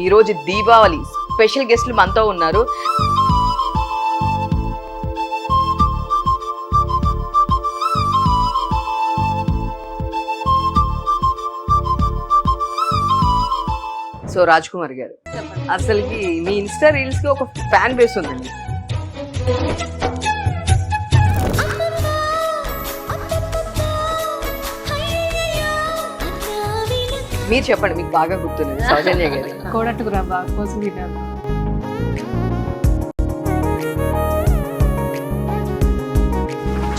ఈ రోజు దీపావళి స్పెషల్ గెస్ట్లు మనతో ఉన్నారు. సో రాజ్ కుమార్ గారు, అసలుకి మీ ఇన్స్టా రీల్స్ కి ఒక ఫ్యాన్ బేస్ ఉందండి. మీరు చెప్పండి, మీకు బాగా గుర్తున్నది సౌజన్య గారి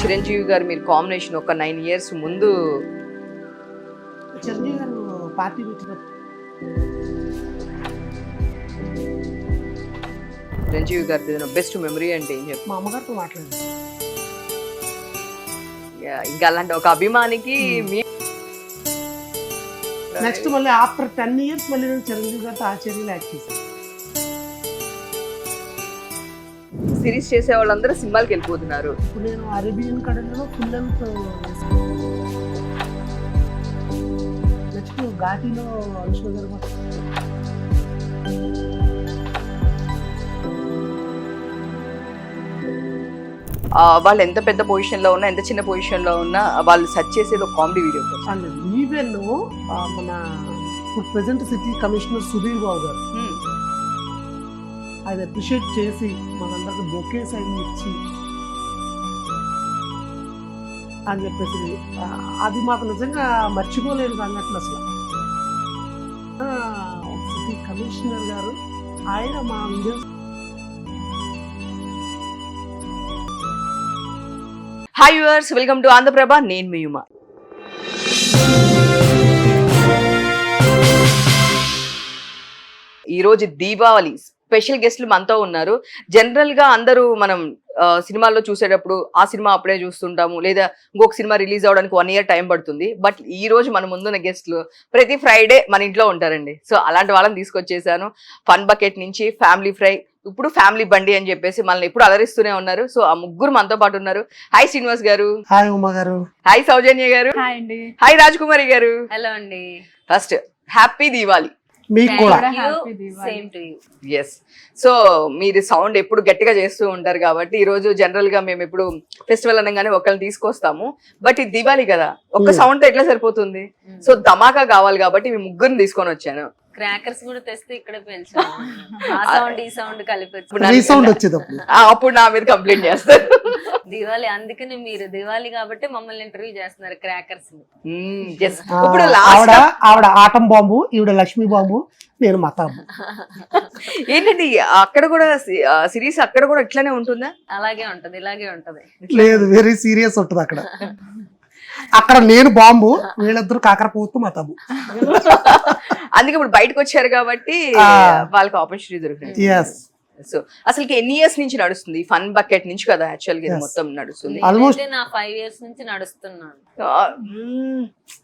చిరంజీవి గారు మీరు కాంబినేషన్ ఒక 9 years ముందు చిరంజీవి గారు పార్టీ పెట్టినప్పుడు చిరంజీవి గారి బెస్ట్ మెమరీ అంటే ఏం చెప్తారు? మా అమ్మగారితో మాట్లాడారు. ఇంకా అలాంటి ఒక అభిమానికి మీ నెక్స్ట్ మళ్ళీ ఆఫ్టర్ 10 years మళ్ళీ నేను చిరంజీవి గారితో ఆశ్చర్యంలో యాక్ట్ చేశాను. సిరీస్ చేసే వాళ్ళందరూ సినిమాలకు వెళ్ళిపోతున్నారు. ఇప్పుడు నేను అరేబియన్ కడలో ఫుల్ లెంత్, నెక్స్ట్ ఘాటీలో అనుష్క గారు వాళ్ళు ఎంత పెద్ద పొజిషన్ లో ఉన్నా, ఎంత చిన్న పొజిషన్ లో ఉన్నా, వాళ్ళు సెర్చ్ చేసేది ఒక కామెడీ వీడియో. ఈవెన్ మన ఇప్పుడు present city commissioner Sudheer Babu గారు ఆయన అప్రిషియేట్ చేసి మనందరికి బొకేస్ అయి ఇచ్చి అని చెప్పేసి అది మాకు నిజంగా మర్చిపోలేని సంఘటన. అసలు సిటీ కమిషనర్ గారు ఆయన మా India. Hi viewers, welcome to Andhra Prabha. నేను మీ యుమ. ఈరోజు దీపావళి స్పెషల్ గెస్ట్లు మనతో ఉన్నారు. జనరల్ గా అందరూ మనం సినిమాల్లో చూసేటప్పుడు ఆ సినిమా అప్పుడే చూస్తుంటాము, లేదా ఇంకొక సినిమా రిలీజ్ అవడానికి 1 year టైం పడుతుంది. బట్ ఈ రోజు మన ముందున్న గెస్ట్లు ప్రతి ఫ్రైడే మన ఇంట్లో ఉంటారండి. సో అలాంటి వాళ్ళని తీసుకొచ్చేసాను. ఫన్ బకెట్ నుంచి ఫ్యామిలీ ఫ్రై, ఇప్పుడు ఫ్యామిలీ బండి అని చెప్పేసి మనల్ని ఎప్పుడు అలరిస్తూనే ఉన్నారు. సో ఆ ముగ్గురు మనతో పాటు ఉన్నారు. హాయ్ శ్రీనివాస్ గారు. హాయ్ ఉమా గారు. హాయ్ సౌజన్య గారు. హాయ్ అండి. హాయ్ రాజ్ కుమారి గారు. హలో అండి. First happy Diwali. మీకు కూడా same to you. Yes. So మీరు సౌండ్ ఎప్పుడు గట్టిగా చేస్తూ ఉంటారు కాబట్టి ఈ రోజు జనరల్ గా మేము ఎప్పుడు ఫెస్టివల్ అనగానే ఒకరిని తీసుకొస్తాము. బట్ ఇది దివాళీ కదా, ఒక్క సౌండ్ తో ఎట్లా సరిపోతుంది? సో ధమాకా కావాలి కాబట్టి మీ ముగ్గురిని తీసుకొని వచ్చాను. క్రాకర్స్ కూడా తెస్తే ఇక్కడ పెంచాము. ఆ సౌండ్ ఈ సౌండ్ కలిపి అప్పుడు నా మీద కంప్లైంట్ చేస్తారు. దివాళీ, అందుకని మీరు దివాళీ కాబట్టి మమ్మల్ని ఇంటర్వ్యూ చేస్తున్నారు క్రాకర్స్. ఇప్పుడు ఆవిడ ఆటం బాంబు, ఈవిడ లక్ష్మీ బాంబు, నేను మతాబు. ఏంటండి అక్కడ కూడా సిరీస్ అక్కడ కూడా ఇట్లానే ఉంటుందా? అలాగే ఉంటది, ఇలాగే ఉంటది. లేదు, వెరీ సీరియస్ ఉంటుంది అక్కడ. అక్కడ నేను బాంబు, వీళ్ళిద్దరు కాకరపోతూ మతాబు. అందుకే ఇప్పుడు బయటకు వచ్చారు కాబట్టి వాళ్ళకి ఆపర్చునిటీ దొరికింది. సో అసలు ఎన్ని ఇయర్స్ నుంచి నడుస్తుంది? ఫన్ బకెట్ నుంచి కదా యాక్చువల్ గా మొత్తం నడుస్తుంది. ఆల్మోస్ట్ నా 5 years నుంచి నడుస్తున్నాను.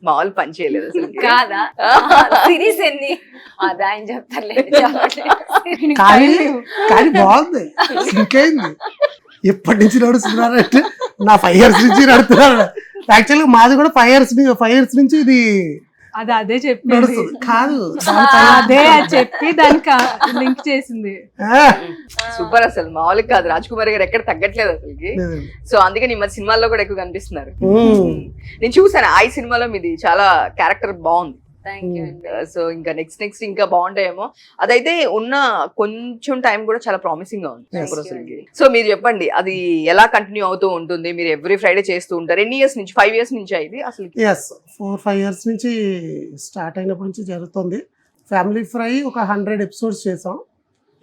మామూలు పని చేయలేదు అసలు కాదా? సిరీస్ ఎన్ని అది ఆయన చెప్తారులేదు. కానీ బాగుంది, ఇంకేంది ఎప్పటి నుంచి నడుస్తున్నారంటే నా 5 years నుంచి నడుస్తున్నారు. యాక్చువల్గా మాది కూడా 5 years నుంచి ఇది అదే చెప్పి కాదు, అదే చెప్పి దానికి లింక్ చేసింది. సూపర్, అసలు మామూలుగా కాదు. రాజ్ కుమార్ గారు ఎక్కడ తగ్గట్లేదు అసలుకి. సో అందుకే నీ సినిమాల్లో కూడా ఎక్కువ కనిపిస్తున్నారు. నేను చూసాను ఆ సినిమాలో మీది చాలా క్యారెక్టర్ బాగుంది. సో ఇంకా నెక్స్ట్ ఇంకా బాగుంటాయేమో. అదైతే ఉన్న కొంచెం టైం కూడా చాలా ప్రామిసింగ్ గా ఉంది. సో మీరు చెప్పండి, అది ఎలా కంటిన్యూ అవుతూ ఉంటుంది? మీరు ఎవ్రీ ఫ్రైడే చేస్తూ ఉంటారు. ఎన్ని ఇయర్స్ నుంచి? 5 years నుంచి ఇది అసలు? 4-5 years నుంచి స్టార్ట్ అయినప్పటి నుంచి జరుగుతుంది. ఫ్యామిలీ ఫ్రై ఒక 100 episodes చేసాం.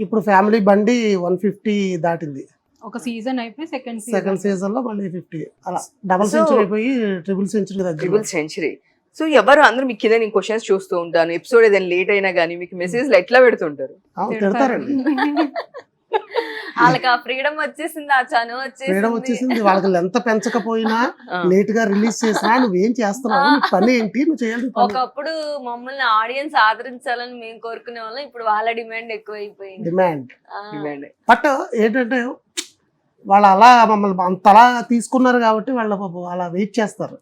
ఇప్పుడు ఫ్యామిలీ బండి 150 దాటింది. ఒక సీజన్ అయిపోయి సెకండ్ సీజన్ లో మళ్ళీ 50, అలా డబుల్ సెంచరీ అయిపోయి ట్రిపుల్ సెంచరీ. సో ఎవరు అందరూ మీ కింద నేను క్వశ్చన్స్ చూస్తూ ఉంటాను. ఎపిసోడ్ ఏదైనా లేట్ అయినా కానీ మీకు మెసేజ్లు ఎట్లా పెడుతుంటారు? వాళ్ళకి ఆ ఫ్రీడమ్ వచ్చేసింది, ఆ చనువు వచ్చేసింది. వాళ్ళకి ఎంత పెంచకపోయినా లేట్ గా రిలీజ్ చేసినా నువ్వేం చేస్తున్నావు, పని ఏంటి, నువ్వు చేయాలి. ఒకప్పుడు మమ్మల్ని ఆడియన్స్ ఆదరించాలని మేము కోరుకునే వాళ్ళం, ఇప్పుడు వాళ్ళ డిమాండ్ ఎక్కువైపోయింది. డిమాండ్ బట్ ఏంటంటే వాళ్ళు అలా మమ్మల్ని అంతలా తీసుకున్నారు కాబట్టి వాళ్ళు అలా వెయిట్ చేస్తారు.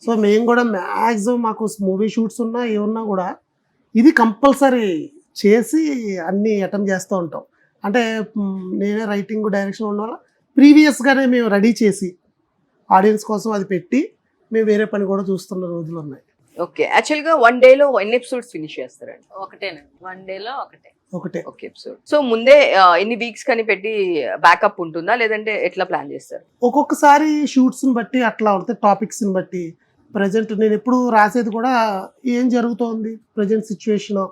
సో మేము కూడా మ్యాక్సిమం మాకు మూవీ షూట్స్ ఉన్నా ఏమన్నా కూడా ఇది కంపల్సరీ చేసి అన్ని అటెంప్ట్ చేస్తూ ఉంటాం. అంటే నేనే రైటింగ్ డైరెక్షన్ ఉన్న వల్ల ప్రీవియస్గానే మేము రెడీ చేసి ఆడియన్స్ కోసం అది పెట్టి మేము వేరే పని కూడా చూస్తున్న రోజులు ఉన్నాయి. ఓకే, యాక్చువల్ గా 1 day లో ఎన్ని ఎపిసోడ్స్ ఫినిష్ చేస్తారండి? ఒకటేనండి, 1 day లో ఒకటే. ఒకటే ఎపిసోడ్. సో ముందే ఎన్ని వీక్స్ కని పెట్టి బ్యాకప్ ఉంటుందా, లేదంటే ఎట్లా ప్లాన్ చేస్తారు? ఒక్కొక్కసారి షూట్స్ని బట్టి అట్లా ఉంటుంది, టాపిక్స్ని బట్టి. ప్రజెంట్ నేను ఎప్పుడు రాసేది కూడా ఏం జరుగుతోంది ప్రజెంట్ సిచ్యువేషన్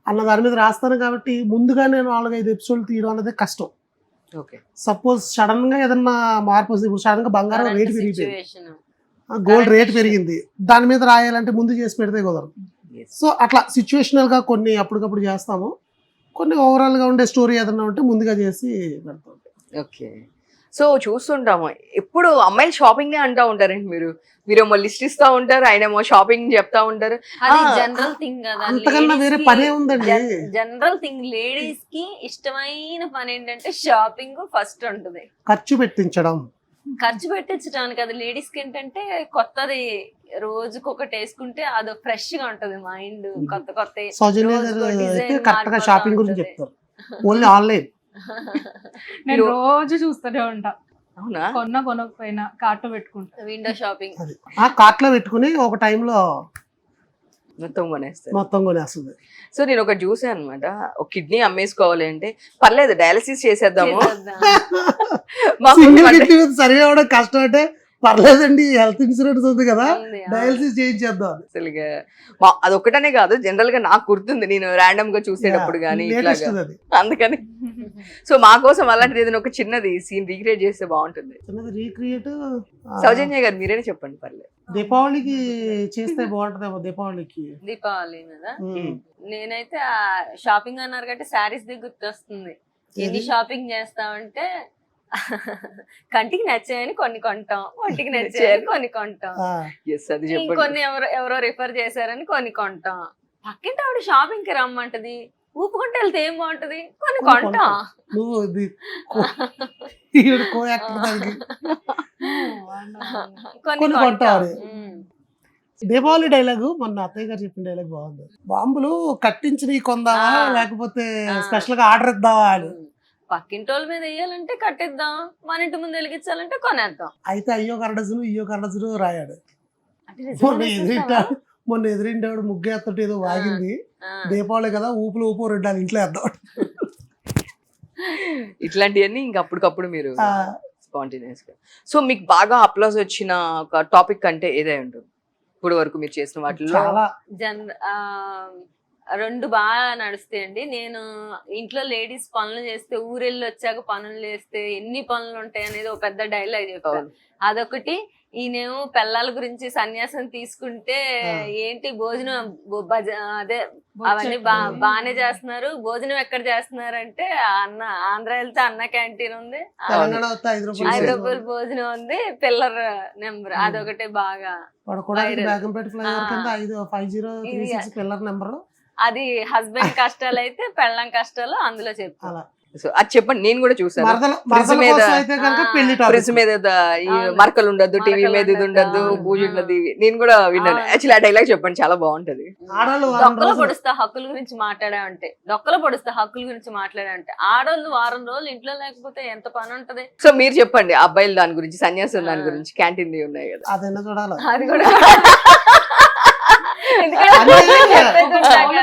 అన్న దాని మీద రాస్తాను కాబట్టి ముందుగా నేను 4-5 ఎపిసోడ్లు తీయడం అనేది కష్టం. ఓకే, సపోజ్ సడన్ గా ఏదన్నా మార్పు వస్తుంది, ఇప్పుడు సడన్ గా బంగారం రేట్ పెరిగిపోయింది, Situation. గోల్డ్ రేట్ పెరిగింది, దాని మీద రాయాలంటే ముందు చేసి పెడితే కుదరదు. సో అట్లా సిచ్యువేషనల్ గా కొన్ని అప్పటికప్పుడు చేస్తాము, కొన్ని ఓవరాల్ గా ఉండే స్టోరీ ఏదన్నా ఉంటే ముందుగా చేసి పెడతాం. ఓకే. సో చూస్తుంటాము ఎప్పుడు అమ్మాయిలు షాపింగ్ అంటా ఉంటారండి. మీరేమో లిస్ట్ ఇస్తా ఉంటారు, ఆయనేమో షాపింగ్ చెప్తా ఉంటారు. అది ఆ, జనరల్ థింగ్ కదా, అంతకన్నా వేరే పనే ఉందండి. General thing. లేడీస్ కి ఇష్టమైన పని ఏంటంటే షాపింగ్ ఫస్ట్ ఉంటుంది. ఖర్చు పెట్టించడం, ఖర్చు పెట్టించడానికి. అది లేడీస్ కి ఏంటంటే కొత్తది రోజుకి ఒకటి వేసుకుంటే అది ఫ్రెష్ గా ఉంటది మైండ్. కొత్త కొత్త సౌజన్య రోజుకో గారు design అయితే కరెక్ట్ గా మారిపోతా షాపింగ్ గురించి ఉంటది. చెప్తారు. Only online. నేను రోజు చూస్తూనే ఉంటా, అవునా? కొనకపోయినా కార్ట్ పెట్టుకుంటా. Window shopping. అది ఆ కార్ట్ లో పెట్టుకుని ఒక టైంలో మొత్తం కొనేస్తారు. మొత్తం కొనేస్తుంది. సో నేను ఒకటి చూసాను అనమాట, ఒక కిడ్నీ అమ్మేసుకోవాలి అంటే పర్లేదు డయాలసిస్ చేసేద్దాము. మాకు సింగిల్ అంటే- కిడ్నీ సర్వే అవ్వడం కష్టం అంటే పర్లేదండి, హెల్త్ ఇన్సూరెన్స్ ఉంది కదా, డయాలసిస్ చేయించేద్దాం. అసలుగా అదొక్కటనే కాదు, జనరల్ గా నాకు గుర్తుంది నేను ర్యాండమ్ గా చూసేటప్పుడు గానీ లేటెస్ట్ ఇట్లాగా. అది. అందుకని సో మా కోసం అలాంటిది ఏదైనా ఒక చిన్నది సీన్ రీక్రియేట్ చేస్తే బాగుంటుంది. చిన్నది రీక్రియేట్ సౌజన్య గారు మీరేనే చెప్పండి, పర్లేదు. దీపావళికి చేస్తే బాగుంటదేమో. దీపావళికి దీపావళి కదా. ఉమ్. నేనైతే షాపింగ్ అన్నారు కాబట్టి శారీస్ ది గుర్తొస్తుంది. ఎన్ని షాపింగ్ చేస్తామంటే కంటికి నచ్చాయని కొన్ని కొంటాం, ఒంటికి నచ్చాయని కొన్ని కొంటాం, ఆ, ఎస్ అది చెప్పండి. ఇంకొన్ని ఎవరో రిఫర్ చేశారని కొన్ని కొంటాం. పక్కింటి ఆవిడ షాపింగ్ కి రమ్మంటది, ఊపుకుంటే వెళ్తే ఏం బాగుంటది, కొన్ని కొంటాం. నువ్వు ఇది కో యాక్టర్ దానికి కొన్ని కొన్ని కొంటాం. కొంటావు. ఉమ్. దీపావళి డైలాగు మొన్న అత్తయ్య గారు చెప్పిన డైలాగ్ బాగుంది. బాంబులు కట్టించి కొందావా లేకపోతే స్పెషల్ గా ఆర్డర్ ఇద్దావా అని. పక్కింటోళ్ళ మీద వేయాలంటే కట్టిద్దాం, మన ఇంటి ముందు వెలిగించాలంటే కొనేద్దాం. అయితే అయ్యో కరడజును ఇయ్యో కరడజును రాయాడు. అంటే నిజంగా మొన్న ఎదురింటాడు ముగ్గేస్తుంటే ఏదో వాగింది, ఆ. దీపావళి కదా ఊపులు ఊపు రెండు ఇంట్లో వేద్దాం. ఇట్లాంటివన్నీ ఇంకా అప్పటికప్పుడు మీరు ఆ, స్పాంటేనియస్ గా. సో మీకు బాగా అప్లాజ్ వచ్చిన ఒక టాపిక్ అంటే ఏదై ఉంటుంది ఇప్పుడు వరకు మీరు చేసిన వాటిలో? చాలా రెండు బాగా నడుస్తాయండి. నేను ఇంట్లో లేడీస్ పనులు చేస్తే, ఊరెళ్ళి వచ్చాక పనులు చేస్తే ఎన్ని పనులు ఉంటాయి అనేది ఒక పెద్ద డైలాగ్ చెప్తాను. అదొకటి. ఈయనేమో పిల్లల గురించి సన్యాసం తీసుకుంటే ఏంటి భోజనం అదే అవన్నీ బాగానే చేస్తున్నారు, భోజనం ఎక్కడ చేస్తున్నారు అంటే ఆంధ్ర వెళ్తే అన్న క్యాంటీన్ ఉంది, తెలంగాణ వస్తే 5 రూపాయలు 5 రూపాయలు భోజనం ఉంది, పిల్లర్ నెంబర్ అదొకటి బాగా. పడుకోవడానికి బేగంపేట ఫ్లైఓవర్ కింద 5036 పిల్లర్ నెంబర్. అది హస్బెండ్ కష్టాలు అయితే పెళ్ళం కష్టాలు అందులో చెప్తాను. అలా సో అది చెప్పండి, నేను కూడా చూసాను. మరదల మీద కోసం అయితే కనుక పెళ్లి ఫ్రిడ్జ్ టాపిక్. మీద ఈ మరకలు ఉండద్దు, టీవీ మీద ఇది ఉండద్దు, పూజ ఉండదు, నేను కూడా విన్నాను. యాక్చువల్లీ ఆ డైలాగ్ చెప్పండి, చాలా బాగుంటది. ఆడవాళ్ళు డొక్కలో పొడుస్తా హక్కుల గురించి మాట్లాడామంటే ఆడోళ్ళు వారం రోజులు ఇంట్లో లేకపోతే ఎంత పని ఉంటది. సో మీరు చెప్పండి, అబ్బాయిలు దాని గురించి, సన్యాసం దాని గురించి, క్యాంటీన్ ఉన్నాయి కదా, అదైనా చూడాలి. అది కూడా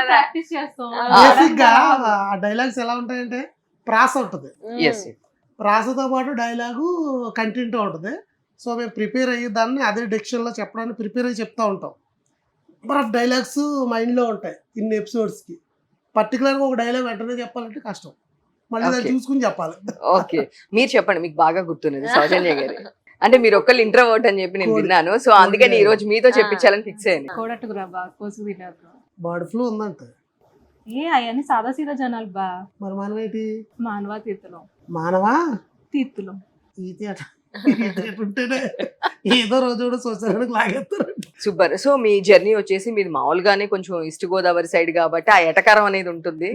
ప్రాక్టీస్ చేస్తాం. బేసిక్ గా ఆ డైలాగ్స్ ఎలా ఉంటాయంటే ప్రాస ఉంటుంది, ఎస్ ప్రాసతో పాటు డైలాగు కంటెంట్ ఉంటుంది. సో మేము ప్రిపేర్ అయ్యి దాన్ని అదే డిక్షన్ లో చెప్పడానికి ప్రిపేర్ అయ్యి చెప్తా ఉంటాం. మరి డైలాగ్స్ మైండ్ లో ఉంటాయి ఇన్ని ఎపిసోడ్స్ కి. పర్టికులర్ గా ఒక డైలాగ్ వెంటనే చెప్పాలంటే కష్టం, మళ్ళీ దాన్ని Okay. చూసుకుని చెప్పాలి. ఓకే, మీరు చెప్పండి, మీకు బాగా గుర్తున్నది సౌజన్య గారి. అంటే మీరు ఒక్కళ్ళు ఇంట్రోవర్ట్ అని చెప్పి నేను విన్నాను, సో అందుకని ఈ రోజు మీతో చెప్పించాలని ఫిక్స్ అయ్యాను. కోడట్టుకురా బా, కోసు తిన్నారు. బర్డ్ ఫ్లూ ఉందంట. అవన్నీ సాదా సీదా జనాలు బా, మరి మనం ఏంటి మానవ తీర్థులం. మానవా తీర్థులం ఈతి అట ఉంటేనే ఏదో రోజు కూడా సోచడానికి లాగేస్తారు. సూపర్. సో మీ జర్నీ వచ్చేసి మీది మామూలుగానే కొంచెం ఈస్ట్ గోదావరి సైడ్ కాబట్టి ఆ ఎటకారం అనేది ఉంటుంది.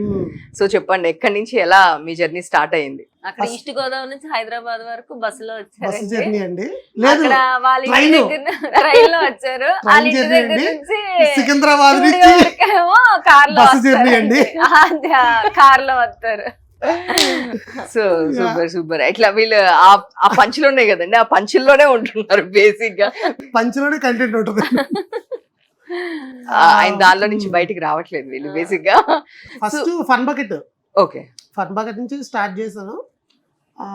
సో చెప్పండి, ఎక్కడి నుంచి ఎలా మీ జర్నీ స్టార్ట్ అయింది? అక్కడ ఈస్ట్ గోదావరి నుంచి హైదరాబాద్ వరకు బస్సులో బస్సు వచ్చారు. జర్నీ అండి. లేదు, అక్కడ వాళ్ళ ఇంటి ట్రైన్. దగ్గర ట్రైన్ లో వచ్చారు. వాళ్ళ ఇంటి జర్నీ దగ్గర అండి. నుంచి సికింద్రాబాద్ స్టూడియో నుంచి వరకేమో కార్ లో బస్సు జర్నీ అండి. కార్ లో వస్తారు. So super super. ఇట్లా వీళ్ళు ఆ పంచులు ఉన్నాయి కదండి, ఆ పంచుల్లోనే ఉంటున్నారు బేసిక్ గా. పంచులోనే కంటెంట్ ఉంటుంది. ఆయన దానిలో నుంచి బయటికి రావట్లేదు వీళ్ళు బేసిక్ గా. First fun bucket, okay, fun bucket నుంచి స్టార్ట్ చేశాను.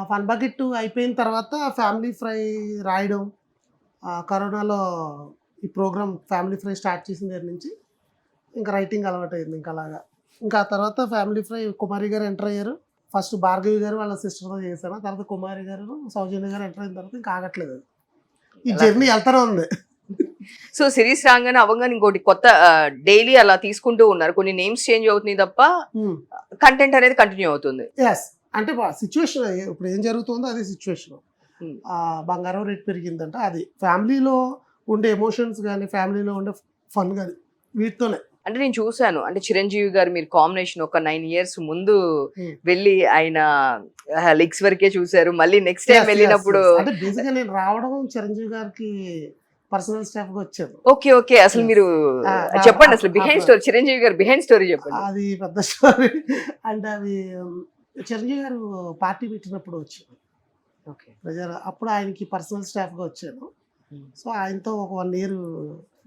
ఫన్ బకెట్ అయిపోయిన తర్వాత ఫ్యామిలీ ఫ్రై రాయడం, కరోనాలో ఈ ప్రోగ్రామ్ ఫ్యామిలీ ఫ్రై స్టార్ట్ చేసిన దగ్గర నుంచి ఇంకా రైటింగ్ అలవాటు అయింది. ఇంకా అలాగా ఇంకా ఆ తర్వాత ఫ్యామిలీ ఫ్రై కుమారి గారు ఎంటర్ అయ్యారు. ఫస్ట్ భార్గవి గారు వాళ్ళ సిస్టర్తో చేశాను, తర్వాత కుమారి గారు సౌజన్య గారు ఎంటర్ అయిన తర్వాత ఇంకా ఆగట్లేదు. ఈ జర్నీ వెళ్తానే ఉంది. సో సిరీస్ రాగానే అవ్వగానే ఇంకోటి కొత్త డైలీ అలా తీసుకుంటూ ఉన్నారు. కొన్ని నేమ్స్ చేంజ్ అవుతున్నాయి తప్ప కంటెంట్ అనేది కంటిన్యూ అవుతుంది. ఎస్, అంటే సిచ్యువేషన్ ఇప్పుడు ఏం జరుగుతుందో అదే సిచ్యువేషన్. బంగారం రేట్ పెరిగిందంట, అది ఫ్యామిలీలో ఉండే ఎమోషన్స్ కానీ ఫ్యామిలీలో ఉండే ఫన్ కానీ వీటితోనే. అంటే నేను చూసాను, అంటే చిరంజీవి గారు మీరు కాంబినేషన్ ఒక 9 years ముందు వెళ్ళి ఆయన లిక్స్ వరకే చూసారు, మళ్ళీ నెక్స్ట్ టైం వెళ్ళినప్పుడు అంటే బేసిక్గా నేను రావడం చిరంజీవి గారికి పర్సనల్ స్టాఫ్ గా వచ్చాను. Okay okay. అసలు మీరు చెప్పండి, అసలు బిహైండ్ స్టోరీ, చిరంజీవి గారు బిహైండ్ స్టోరీ చెప్పండి. అది పెద్ద స్టోరీ. అంటే అవి చిరంజీవి గారు పార్టీ పెట్టినప్పుడు వచ్చాను ప్రజలు, అప్పుడు ఆయనకి పర్సనల్ స్టాఫ్ గా వచ్చాను. సో ఆయనతో ఒక 1 year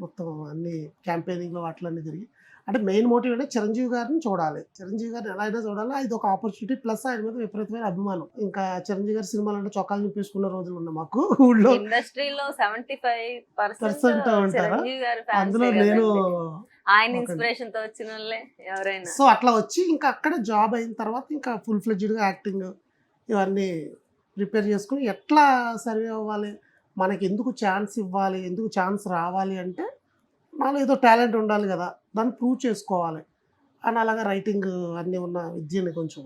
మొత్తం అన్ని క్యాంపెయినింగ్లో వాటిలన్నీ తిరిగి, అంటే మెయిన్ మోటివ్ అంటే చిరంజీవి గారిని చూడాలి, చిరంజీవి గారిని ఎలా అయినా చూడాలి, ఇది ఒక ఆపర్చునిటీ. ప్లస్ ఆయన మీద విపరీతమైన అభిమానం. ఇంకా చిరంజీవి గారి సినిమాలు అంటే చొక్కాలు నింపేసుకున్న రోజులు ఉన్నాయి మాకు ఊళ్ళో. ఇండస్ట్రీలో 75% ఉంటారా, చిరంజీవి గారి అందులో fans ఏ నేను కదండి. ఆయన ఇన్స్పిరేషన్ తో వచ్చిన వాళ్ళే ఎవరైనా. సో అట్లా వచ్చి ఇంకా అక్కడ జాబ్ అయిన తర్వాత ఇంకా ఫుల్ ఫ్లెడ్జ్డ్గా యాక్టింగ్ ఇవన్నీ ప్రిపేర్ చేసుకుని ఎట్లా సర్వే అవ్వాలి, మనకి ఎందుకు ఛాన్స్ ఇవ్వాలి, ఎందుకు ఛాన్స్ రావాలి అంటే మనలో ఏదో టాలెంట్ ఉండాలి కదా, దాన్ని ప్రూవ్ చేసుకోవాలి అని అలాగా రైటింగ్ అన్నీ ఉన్న విద్యని కొంచెం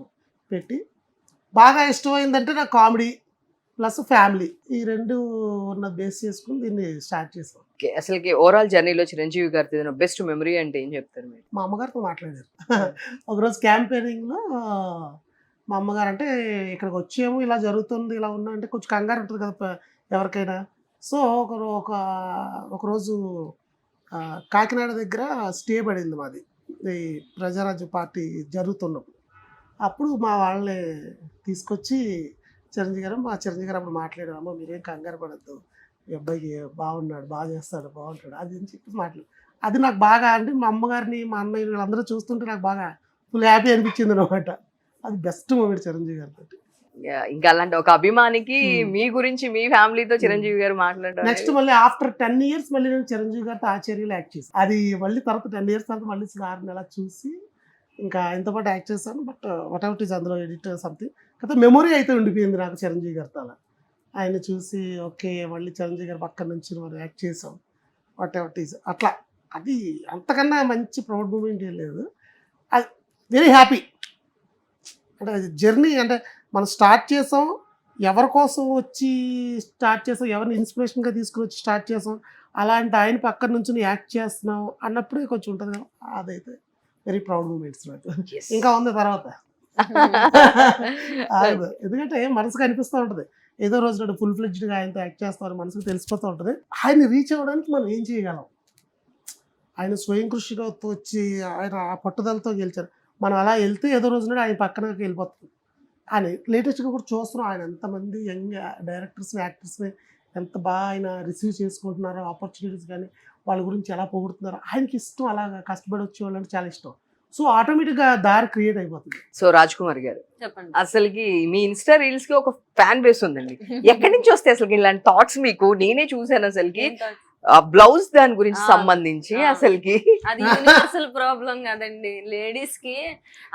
పెట్టి, బాగా ఇష్టమైందంటే నాకు కామెడీ ప్లస్ ఫ్యామిలీ ఈ రెండు ఉన్న బేస్ చేసుకుని దీన్ని స్టార్ట్ చేసాం. అసలుకి ఓవరాల్ జర్నీలో చిరంజీవి గారి బెస్ట్ మెమరీ అంటే ఏం చెప్తారు మీరు? మా అమ్మగారితో మాట్లాడారు ఒకరోజు క్యాంపెయినింగ్లో. మా అమ్మగారు అంటే ఇక్కడికి వచ్చేమో ఇలా జరుగుతుంది ఇలా ఉన్నా అంటే కొంచెం కంగారు ఉంటుంది కదా ఎవరికైనా. సో ఒకరోజు కాకినాడ దగ్గర స్టే పడింది మాది, ఈ ప్రజారాజ్య పార్టీ జరుగుతున్నప్పుడు. అప్పుడు మా వాళ్ళని తీసుకొచ్చి చిరంజీవి గారు అప్పుడు మాట్లాడారు, అమ్మ మీరేం కంగారు పడద్దు, ఈ అబ్బాయికి బాగున్నాడు, బాగా చేస్తాడు, బాగుంటాడు అది అని చెప్పి మాట్లాడు. అది నాకు బాగా అంటే మా అమ్మగారిని మా అన్నయ్య వీళ్ళందరూ చూస్తుంటే నాకు బాగా ఫుల్ హ్యాపీ అనిపించింది అనమాట. అది బెస్ట్ మూమెంట్ చిరంజీవి గారితో. ఇంకా అలాంటి ఒక అభిమానికి మీ గురించి మీ ఫ్యామిలీతో చిరంజీవి గారు మాట్లాడారు. నెక్స్ట్ మళ్ళీ ఆఫ్టర్ 10 years మళ్ళీ నేను చిరంజీవి గారితో ఆచార్యలో యాక్ట్ చేశాను. అది మళ్ళీ తర్వాత 10 years తర్వాత మళ్ళీ 6 నెలలు చూసి ఇంకా ఆయనతో పాటు యాక్ట్ చేశాను. బట్ వాట్ ఎవర్ ఈజ్ అందులో ఎడిట్ సంథింగ్ కదా మెమొరీ అయితే ఉండిపోయింది నాకు చిరంజీవి గారితో. అలా ఆయన చూసి ఓకే మళ్ళీ చిరంజీవి గారి పక్కన నుంచి మనం యాక్ట్ చేసాం వాట్ ఎవర్ ఈజ్ అట్లా. అది అంతకన్నా మంచి ప్రౌడ్ మూమెంట్ ఏం లేదు. అది వెరీ హ్యాపీ. అంటే అది జర్నీ అంటే మనం స్టార్ట్ చేసాం, ఎవరి కోసం వచ్చి స్టార్ట్ చేసాం, ఎవరిని ఇన్స్పిరేషన్గా తీసుకుని వచ్చి స్టార్ట్ చేసాం, అలాంటి ఆయన పక్కన నుంచి యాక్ట్ చేస్తున్నాం అన్నప్పుడే కొంచెం ఉంటుంది కదా, అదైతే వెరీ ప్రౌడ్ మూమెంట్స్ నాకు. ఇంకా ఉంది తర్వాత ఎందుకంటే మనసుకు అనిపిస్తూ ఉంటుంది ఏదో రోజు నాడు ఫుల్ ఫ్లెడ్జ్డ్గా ఆయనతో యాక్ట్ చేస్తామని మనసుకు తెలిసిపోతూ ఉంటుంది. ఆయన్ని రీచ్ అవ్వడానికి మనం ఏం చేయగలం, ఆయన స్వయం కృషిగా వచ్చి ఆయన ఆ పట్టుదలతో గెలిచారు. మనం అలా వెళ్తే ఏదో రోజు నాడు ఆయన పక్కనకి వెళ్ళిపోతుంది అని లేటెస్ట్గా కూడా చూస్తున్నాం. ఆయన ఎంతమంది యంగ్ డైరెక్టర్స్ని యాక్టర్స్ని ఎంత బాగా ఆయన రిసీవ్ చేసుకుంటున్నారో, ఆపర్చునిటీస్ కానీ వాళ్ళ గురించి ఎలా పొగుడుతున్నారో. ఆయనకి ఇష్టం అలాగా కష్టపడి వచ్చే వాళ్ళంటే చాలా ఇష్టం. సో ఆటోమేటిక్గా దారి క్రియేట్ అయిపోతుంది. సో రాజ్ కుమార్ గారు చెప్పండి, అసలుకి మీ ఇన్స్టా రీల్స్ కి ఒక ఫ్యాన్ బేస్ ఉందండి. ఎక్కడి నుంచి వస్తాయి అసలు ఇలాంటి థాట్స్ మీకు? నేనే చూసాను అసలుకి బ్లౌజ్ దాని గురించి సంబంధించి అసలుకి అది యూనివర్సల్ ప్రాబ్లం కదండి లేడీస్ కి.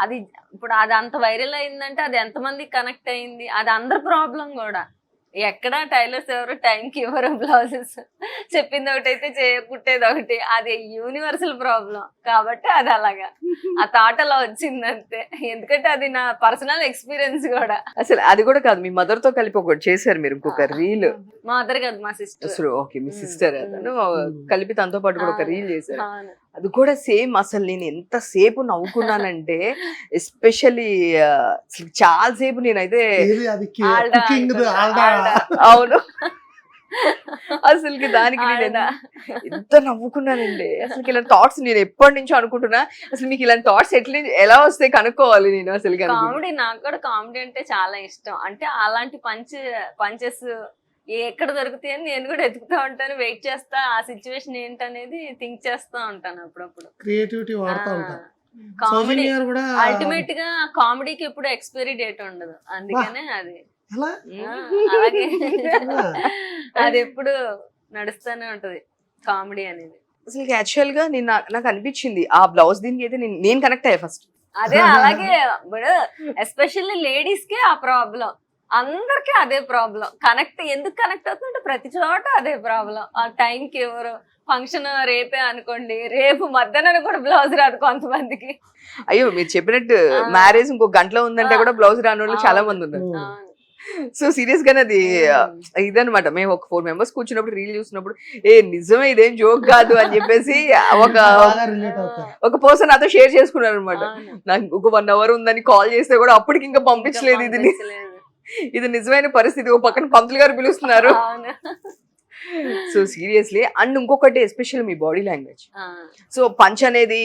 అది ఇప్పుడు అది అంత వైరల్ అయిందంటే అది ఎంతమంది కనెక్ట్ అయింది, అది అందరి ప్రాబ్లం కూడా. ఎక్కడ టైలర్స్ ఎవరు టైంకి ఇవ్వరు బ్లౌజెస్. చెప్పింది ఒకటైతే కుట్టేది ఒకటి. అది యూనివర్సల్ ప్రాబ్లం కాబట్టి అది అలాగా ఆ థాట్ అలా వచ్చింది అంతే. ఎందుకంటే అది నా పర్సనల్ ఎక్స్పీరియన్స్ కూడా. అసలు అది కూడా కాదు, మీ మదర్ తో కలిపి ఒకటి చేశారు మీరు, ఇంకొక రీల్. మా మదర్ కాదు, మా సిస్టర్. ఓకే, మీ సిస్టర్ కలిపి తనతో పాటు కూడా ఒక రీల్ చేశారు. అది కూడా సేమ్. అసలు నేను ఎంతసేపు నవ్వుకున్నానంటే ఎస్పెషల్లీ చాలా సేపు నేనైతే అవును అసలుకి దానికి నేను ఎంత నవ్వుకున్నానండి. అసలు ఇలాంటి థాట్స్ నేను ఎప్పటి నుంచో అనుకుంటున్నా. అసలు మీకు ఇలాంటి థాట్స్ ఎలా వస్తాయి కనుక్కోవాలి నేను. అసలు కామెడీ, నాకు కూడా కామెడీ అంటే చాలా ఇష్టం. అంటే అలాంటి పంచెస్ ఎక్కడ దొరుకుతాయి అని నేను కూడా ఎదుగుతా ఉంటాను, వెయిట్ చేస్తా. ఆ సిచ్యువేషన్ ఏంటనేది థింక్ చేస్తా ఉంటాను అప్పుడప్పుడు. క్రియేటివిటీ వాడుతూ ఉంటాను. కామెడీ అల్టిమేట్ గా కామెడీకి ఎప్పుడు ఎక్స్పైరీ డేట్ ఉండదు, అందుకనే అది అలాగే అది ఎప్పుడు నడుస్తూనే ఉంటది కామెడీ అనేది. అసలు యాక్చువల్ గా నేను నాకు అనిపించింది ఆ బ్లౌజ్ దీనికి అయితే నేను కనెక్ట్ అయ్యా ఫస్ట్. అదే అలాగే ఇప్పుడు ఎస్పెషల్లీ లేడీస్ కి ఆ ప్రాబ్లం, అందరికి అదే ప్రాబ్లం. ఎందుకు కనెక్ట్ అవుతుందంటే ప్రతి చోట అదే ప్రాబ్లం. ఆ టైంకి ఎవరు ఫంక్షన్ రేపే అనుకోండి, రేపు మధ్యాహ్నం కూడా బ్లౌజ్ రాదు కొంతమందికి. అయ్యో మీరు చెప్పినట్టు మ్యారేజ్ ఇంకో గంటలో ఉందంటే కూడా బ్లౌజ్ రాని వాళ్ళు చాలా మంది ఉన్నారు. సో సీరియస్ గానే అది ఇదనమాట. మేము ఒక 4 members కూర్చున్నప్పుడు రీల్ చూసినప్పుడు నిజమే ఇదేం జోక్ కాదు అని చెప్పేసి ఒక పర్సన్ నాతో షేర్ చేసుకున్నారు అనమాట. నాకు ఒక 1 hour ఉందని కాల్ చేస్తే కూడా అప్పటికి ఇంకా పంపించలేదు. ఇది నిజమైన పరిస్థితి. ఓ పక్కన పంతులు గారు పిలుస్తున్నారు. So seriously. అండ్ ఇంకొకటి ఎస్పెషల్ మీ బాడీ లాంగ్వేజ్. సో పంచ్ అనేది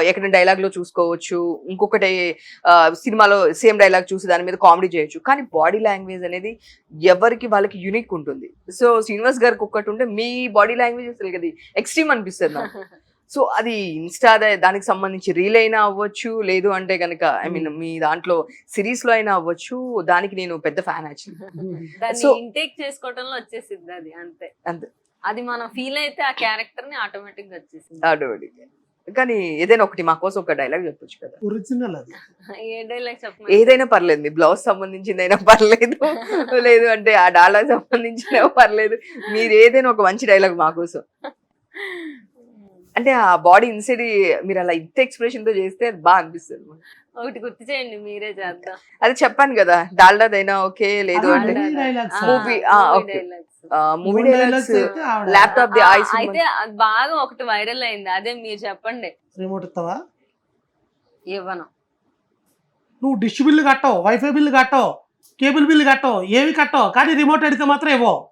ఎక్కడ డైలాగ్ లో చూసుకోవచ్చు, ఇంకొకటి సినిమాలో సేమ్ డైలాగ్ చూసి దాని మీద కామెడీ చేయొచ్చు. కానీ బాడీ లాంగ్వేజ్ అనేది ఎవరికి వాళ్ళకి యూనిక్ ఉంటుంది. సో శ్రీనివాస్ గారికి ఒక్కటి ఉంటే మీ బాడీ లాంగ్వేజ్ అసలు అది ఎక్స్ట్రీమ్ అనిపిస్తుంది నాకు. సో అది ఇన్స్టా దానికి సంబంధించి రీల్ అయినా అవ్వచ్చు, లేదు అంటే కనుక ఐ మీన్ మీ దాంట్లో సిరీస్ లో అయినా అవ్వచ్చు. దానికి నేను పెద్ద ఫ్యాన్ యాక్చువల్లీ. సో ఇంటేక్ చేసుకోవడంలో వచ్చేసింది అది అంతే. అది మనం ఫీల్ అయితే ఆ క్యారెక్టర్ ని ఆటోమేటిక్ గా వచ్చేసింది. ఆటోమేటిక్. కానీ ఏదైనా ఒకటి మా కోసం ఒక డైలాగ్ చెప్పొచ్చు కదా. ఒరిజినల్ అది. ఏ డైలాగ్ చెప్పండి. ఏదైనా పర్లేదు, మీ బ్లౌజ్ సంబంధించిందైనా పర్లేదు, లేదు అంటే ఆ డాలాగ్ సంబంధించిన పర్లేదు. మీరు ఏదైనా ఒక మంచి డైలాగ్ మా కోసం. అంటే ఆ బాడీ ఇన్సైడ్ మీరు అలా ఇంత ఎక్స్ప్రెషన్ తో చేస్తే అది బాగా అనిపిస్తుంది. ఒకటి గుర్తు చేయండి, మీరే చేద్దాం. అది చెప్పాను కదా, డాల్డాదైనా ఓకే, లేదు అంటే movie dialogues, laptop the ice అయితే బాగా ఒకటి వైరల్ అయింది, అదే మీరు చెప్పండి. రిమోట్ ఇస్తావా? ఇవ్వను. నువ్వు డిష్ బిల్లు కట్టవు, వైఫై బిల్లు కట్టవు, కేబుల్ బిల్లు కట్టవు, ఏవి కట్టవు, కానీ రిమోట్ అడిగితే మాత్రం ఇవ్వవు.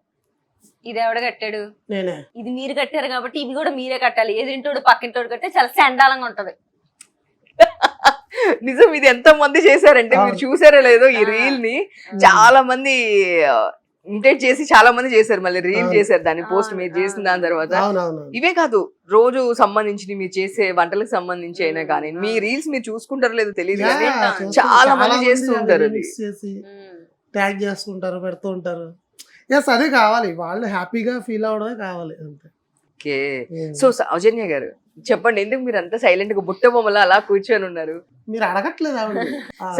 ఇది ఎవడ కట్టాడు? నేనే. ఇది మీరు కట్టారు కాబట్టి ఇవి కూడా మీరే కట్టాలి. ఎదురింటోడు పక్కింటోడు కట్టే చాలా చండాలంగా ఉంటది. నిజం. ఇది ఎంత మంది చేశారంటే మీరు చూసారో లేదో ఈ రీల్ ని చాలా మంది ఇమిటేట్ చేసి చాలా మంది చేశారు, మళ్ళీ రీల్ చేశారు దాన్ని పోస్ట్ మీరు చేసిన దాని తర్వాత. ఇవే కాదు, రోజు సంబంధించి మీరు చేసే వంటలకు సంబంధించి అయినా కానీ మీ రీల్స్ మీరు చూసుకుంటారో లేదో తెలియదు కానీ చాలా మంది చేస్తూ ఉంటారు. ట్యాగ్ చేస్తుంటారు, పెడుతూ ఉంటారు. ఎస్, అదే కావాలి, వాళ్ళు హ్యాపీగా ఫీల్ అవడమే కావాలి అంతే. ఓకే. సో సౌజన్య గారు చెప్పండి, ఎందుకు మీరు అంతా సైలెంట్ గా బుట్ట బొమ్మలా అలా కూర్చొని ఉన్నారు? మీరు అడగట్లేదు ఆవిడ.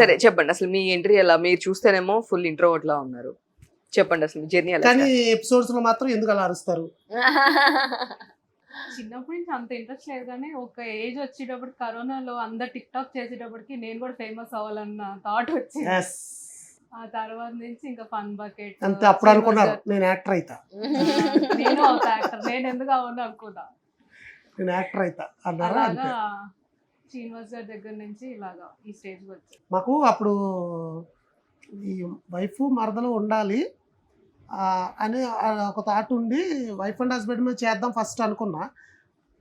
సరే చెప్పండి, అసలు మీ ఎంట్రీ ఎలా? మీరు చూస్తేనేమో ఫుల్ ఇంట్రోవర్ట్ లా ఉన్నారు. చెప్పండి అసలు మీ జర్నీ ఎలా? కానీ ఎపిసోడ్స్ లో మాత్రం ఎందుకు అలా అరుస్తారు? చిన్నప్పటి నుంచి అంత ఇంట్రెస్ట్ లేదు, కానీ ఒక ఏజ్ వచ్చేటప్పుడు కరోనాలో అందరు టిక్ టాక్ చేసేటప్పటికి నేను కూడా ఫేమస్ అవ్వాలన్న థాట్ వచ్చింది. ఆ తర్వాత నుంచి ఇంకా ఫన్ బకెట్ అంతే. అప్పుడు అనుకున్నారు నేను యాక్టర్ అయితా, నేను ఒక యాక్టర్, నేను ఎందుకు అవ్వను అనుకున్నా, నేను యాక్టర్ అయితా అన్నారా? అంతే. శ్రీనివాస్ గారి దగ్గర నుంచి ఇలాగా ఈ స్టేజ్కి వచ్చి మాకు అప్పుడు ఈ వైఫ్ మరదలు ఉండాలి అని ఒక థాట్ ఉండి వైఫ్ అండ్ హస్బెండ్ మీద చేద్దాం ఫస్ట్ అనుకున్నా.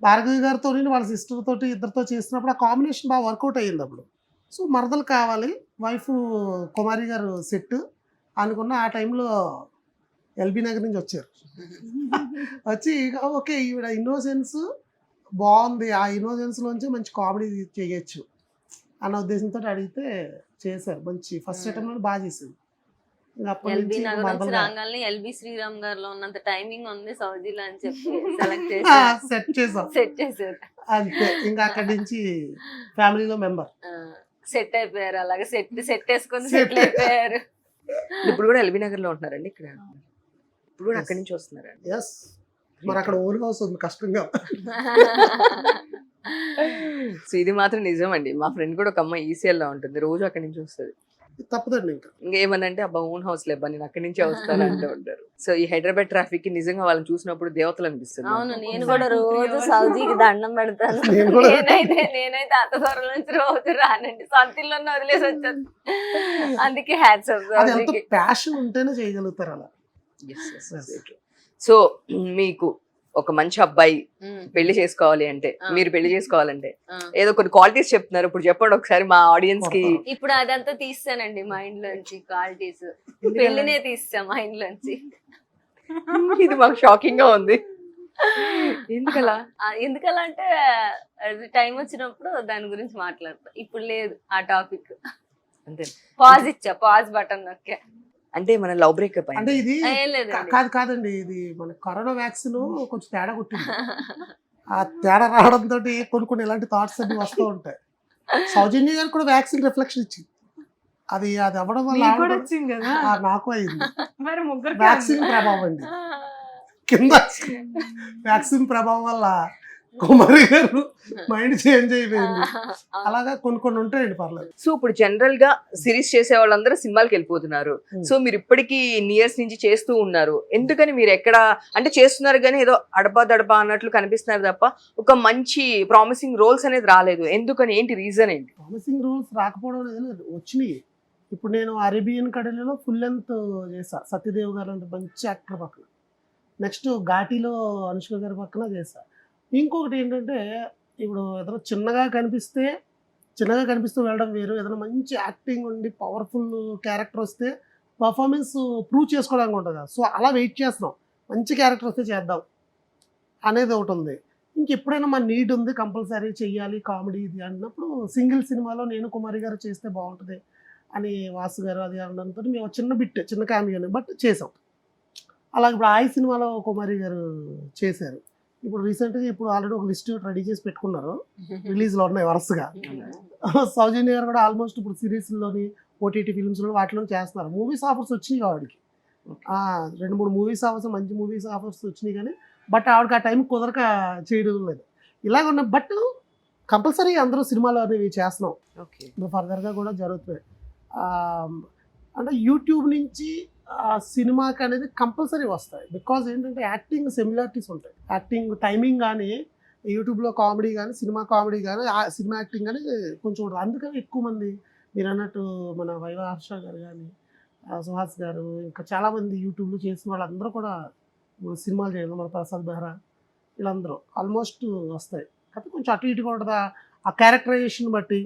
భార్గవి గారితో వాళ్ళ సిస్టర్ తోటి ఇద్దరితో చేసినప్పుడు ఆ కాంబినేషన్ బాగా వర్కౌట్ అయ్యింది అప్పుడు. సో మరదలు కావాలి, వైఫ్ కుమారి గారు సెట్ అనుకున్న. ఆ టైంలో ఎల్బీ నగర్ నుంచి వచ్చారు. వచ్చి ఓకే ఈవిడ ఇన్నోసెన్స్ బాగుంది, ఆ ఇన్నోసెన్స్లోంచి మంచి కామెడీ చేయొచ్చు అన్న ఉద్దేశంతో అడిగితే చేశారు. మంచి ఫస్ట్ అటెంప్ట్ బాగా చేశారు. ఎల్బీ నగర్ నుంచి రాగానే ఎల్బీ శ్రీరామ్ గారిలో ఉన్నంత టైమింగ్ ఉంది సౌజీలో అని చెప్పి సెలెక్ట్ చేసి సెట్ చేశారు అంతే. ఇంకా అక్కడి నుంచి ఫ్యామిలీలో మెంబర్ సెట్ అయిపోయారు. అలాగే సెట్ వేసుకొని సెటిల్ అయిపోయారు. ఇప్పుడు కూడా ఎల్బీ నగర్ లో ఉంటున్నారండి ఇక్కడ? ఇప్పుడు కూడా అక్కడి నుంచి వస్తున్నారండి? ఎస్, మరి అక్కడ ఓన్ హౌస్ ఉంది, కష్టంగా. సో ఇది మాత్రం నిజం అండి. మా ఫ్రెండ్ కూడా ఒక అమ్మాయి ఈసీఎల్ లో ఉంటుంది, రోజు అక్కడి నుంచి వస్తుంది. తప్పదండి ఇంకా. ఇంకేమనంటే అబ్బా ఓన్ హౌస్ లేబ్బా నేను అక్కడి నుంచే వస్తాను అంటూ ఉంటారు. సో ఈ హైదరాబాద్ ట్రాఫిక్ కి నిజంగా వాళ్ళని చూసినప్పుడు దేవతలు అనిపిస్తుంది. అవును, నేను కూడా రోజు సౌజీకి దండం పెడతాను. నేను కూడా. నేనైతే అత్తదూరం నుంచి రోజు రానండి, సొంతిల్లో వదిలేసి వచ్చాను. అందుకే హ్యాట్స్ ఆఫ్ అది ఎంత సౌజీకి. ప్యాషన్ ఉంటేనే చేయగలుగుతారు అలా. సో మీకు ఒక మంచి అబ్బాయి పెళ్లి చేసుకోవాలి అంటే, మీరు పెళ్లి చేసుకోవాలంటే ఏదో కొన్ని క్వాలిటీస్ చెప్తున్నారు, ఇప్పుడు చెప్పండి ఒకసారి మా ఆడియన్స్ కి. ఇప్పుడు అదంతా తీస్తానండి మైండ్ లోంచి, క్వాలిటీస్ పెళ్లినే తీస్తా మైండ్ లోంచి. ఇది మాకు షాకింగ్ గా ఉంది. ఎందుకలా? ఎందుకలా అంటే టైం వచ్చినప్పుడు దాని గురించి మాట్లాడతా, ఇప్పుడు లేదు ఆ టాపిక్. అంతే, పాజ్ ఇచ్చా, పాజ్ బటన్ నొక్కా. అంటే మన లవ్ బ్రేకప్ అంటే ఇది ఏం లేదండి. కాదండి, ఇది మన కరోనా వ్యాక్సిన్ కొంచెం తేడా కొట్టింది. ఆ తేడా రావడంతో కొన్ని ఇలాంటి థాట్స్ అన్ని వస్తూ ఉంటాయి. సౌజన్య గారు కూడా వ్యాక్సిన్ రిఫ్లెక్షన్ ఇచ్చింది. అది అవ్వడం వల్ల మీకు కూడా వచ్చింది కదా, నాకు అయింది. మరి ముగ్గురు వ్యాక్సిన్ ప్రభావం అండి, కింద వ్యాక్సిన్ ప్రభావం వల్ల కుమారి గారు మైండ్ చేంజ్ అయిపోయింది. అలాగా కొన్ని ఉంటాయండి, పర్లేదు. సో ఇప్పుడు జనరల్ గా సిరీస్ చేసే వాళ్ళందరూ సినిమాలకు వెళ్ళిపోతున్నారు. సో మీరు ఇప్పటికీ ఇయర్స్ నుంచి చేస్తూ ఉన్నారు. ఎందుకని మీరు ఎక్కడ అంటే చేస్తున్నారు కానీ ఏదో అడపా అన్నట్లు కనిపిస్తున్నారు తప్ప ఒక మంచి ప్రామిసింగ్ రోల్స్ అనేది రాలేదు? ఎందుకని, ఏంటి రీజన్ ఏంటి? ప్రామిసింగ్ రూల్స్ రాకపోవడం లేదు, వచ్చినాయి. ఇప్పుడు నేను అరేబియన్ కడలిలో ఫుల్ లెంత్ చేసా, సత్యదేవ్ గారు అంటే మంచి యాక్టర్ పక్కన. నెక్స్ట్ ఘాటీలో అనుష్క గారి పక్కన చేసా. ఇంకొకటి ఏంటంటే, ఇప్పుడు ఏదైనా చిన్నగా కనిపిస్తూ వెళ్ళడం వేరు, ఏదైనా మంచి యాక్టింగ్ ఉండి పవర్ఫుల్ క్యారెక్టర్ వస్తే పర్ఫార్మెన్స్ ప్రూవ్ చేసుకోవడానికి ఉంటుంది కదా. సో అలా వెయిట్ చేస్తున్నాం, మంచి క్యారెక్టర్ వస్తే చేద్దాం అనేది ఒకటి ఉంది. ఇంకెప్పుడైనా మన నీడ్ ఉంది, కంపల్సరీ చెయ్యాలి కామెడీ ఇది అన్నప్పుడు సింగిల్ సినిమాలో నేను కుమారి గారు చేస్తే బాగుంటుంది అని వాసు గారు అది అనడంతో మేము చిన్న క్యామియోని బట్ చేసాం. అలాగే ఇప్పుడు ఆయి సినిమాలో కుమారి గారు చేశారు. ఇప్పుడు రీసెంట్గా ఆల్రెడీ ఒక లిస్ట్ రెడీ చేసి పెట్టుకున్నారు, రిలీజ్లో ఉన్నాయి వరుసగా. సౌజన్య గారు కూడా ఆల్మోస్ట్ ఇప్పుడు సిరీస్లోని ఓటీటీ ఫిల్మ్స్లో వాటిలో చేస్తున్నారు. మూవీస్ ఆఫర్స్ వచ్చినాయి ఆవిడకి, 2-3 మూవీస్ ఆఫర్స్, మంచి మూవీస్ ఆఫర్స్ వచ్చినాయి కానీ బట్ ఆవిడకి ఆ టైం కుదరక చేయడం లేదు. ఇలాగ ఉన్న బట్ కంపల్సరీ అందరూ సినిమాలు అనేవి చేస్తున్నాం. ఇప్పుడు ఫర్దర్గా కూడా జరుగుతున్నాయి. అంటే యూట్యూబ్ నుంచి సినిమాకి అనేది కంపల్సరీ వస్తాయి. బికాజ్ ఏంటంటే యాక్టింగ్ సిమిలారిటీస్ ఉంటాయి. యాక్టింగ్ టైమింగ్ కానీ, యూట్యూబ్లో కామెడీ కానీ, సినిమా కామెడీ కానీ, సినిమా యాక్టింగ్ కానీ కొంచెం ఉంటుంది. అందుకని ఎక్కువ మంది మీరు అన్నట్టు మన వైవా హర్ష గారు కానీ, సుహాస్ గారు, ఇంకా చాలామంది యూట్యూబ్లో చేసిన వాళ్ళందరూ కూడా ఇప్పుడు సినిమాలు చేయడం, మన ప్రసాద్ బెహ్రా వీళ్ళందరూ ఆల్మోస్ట్ వస్తాయి. కాకపోతే కొంచెం అటు ఇటుగా ఉంటుంది, ఆ క్యారెక్టరైజేషన్ బట్టి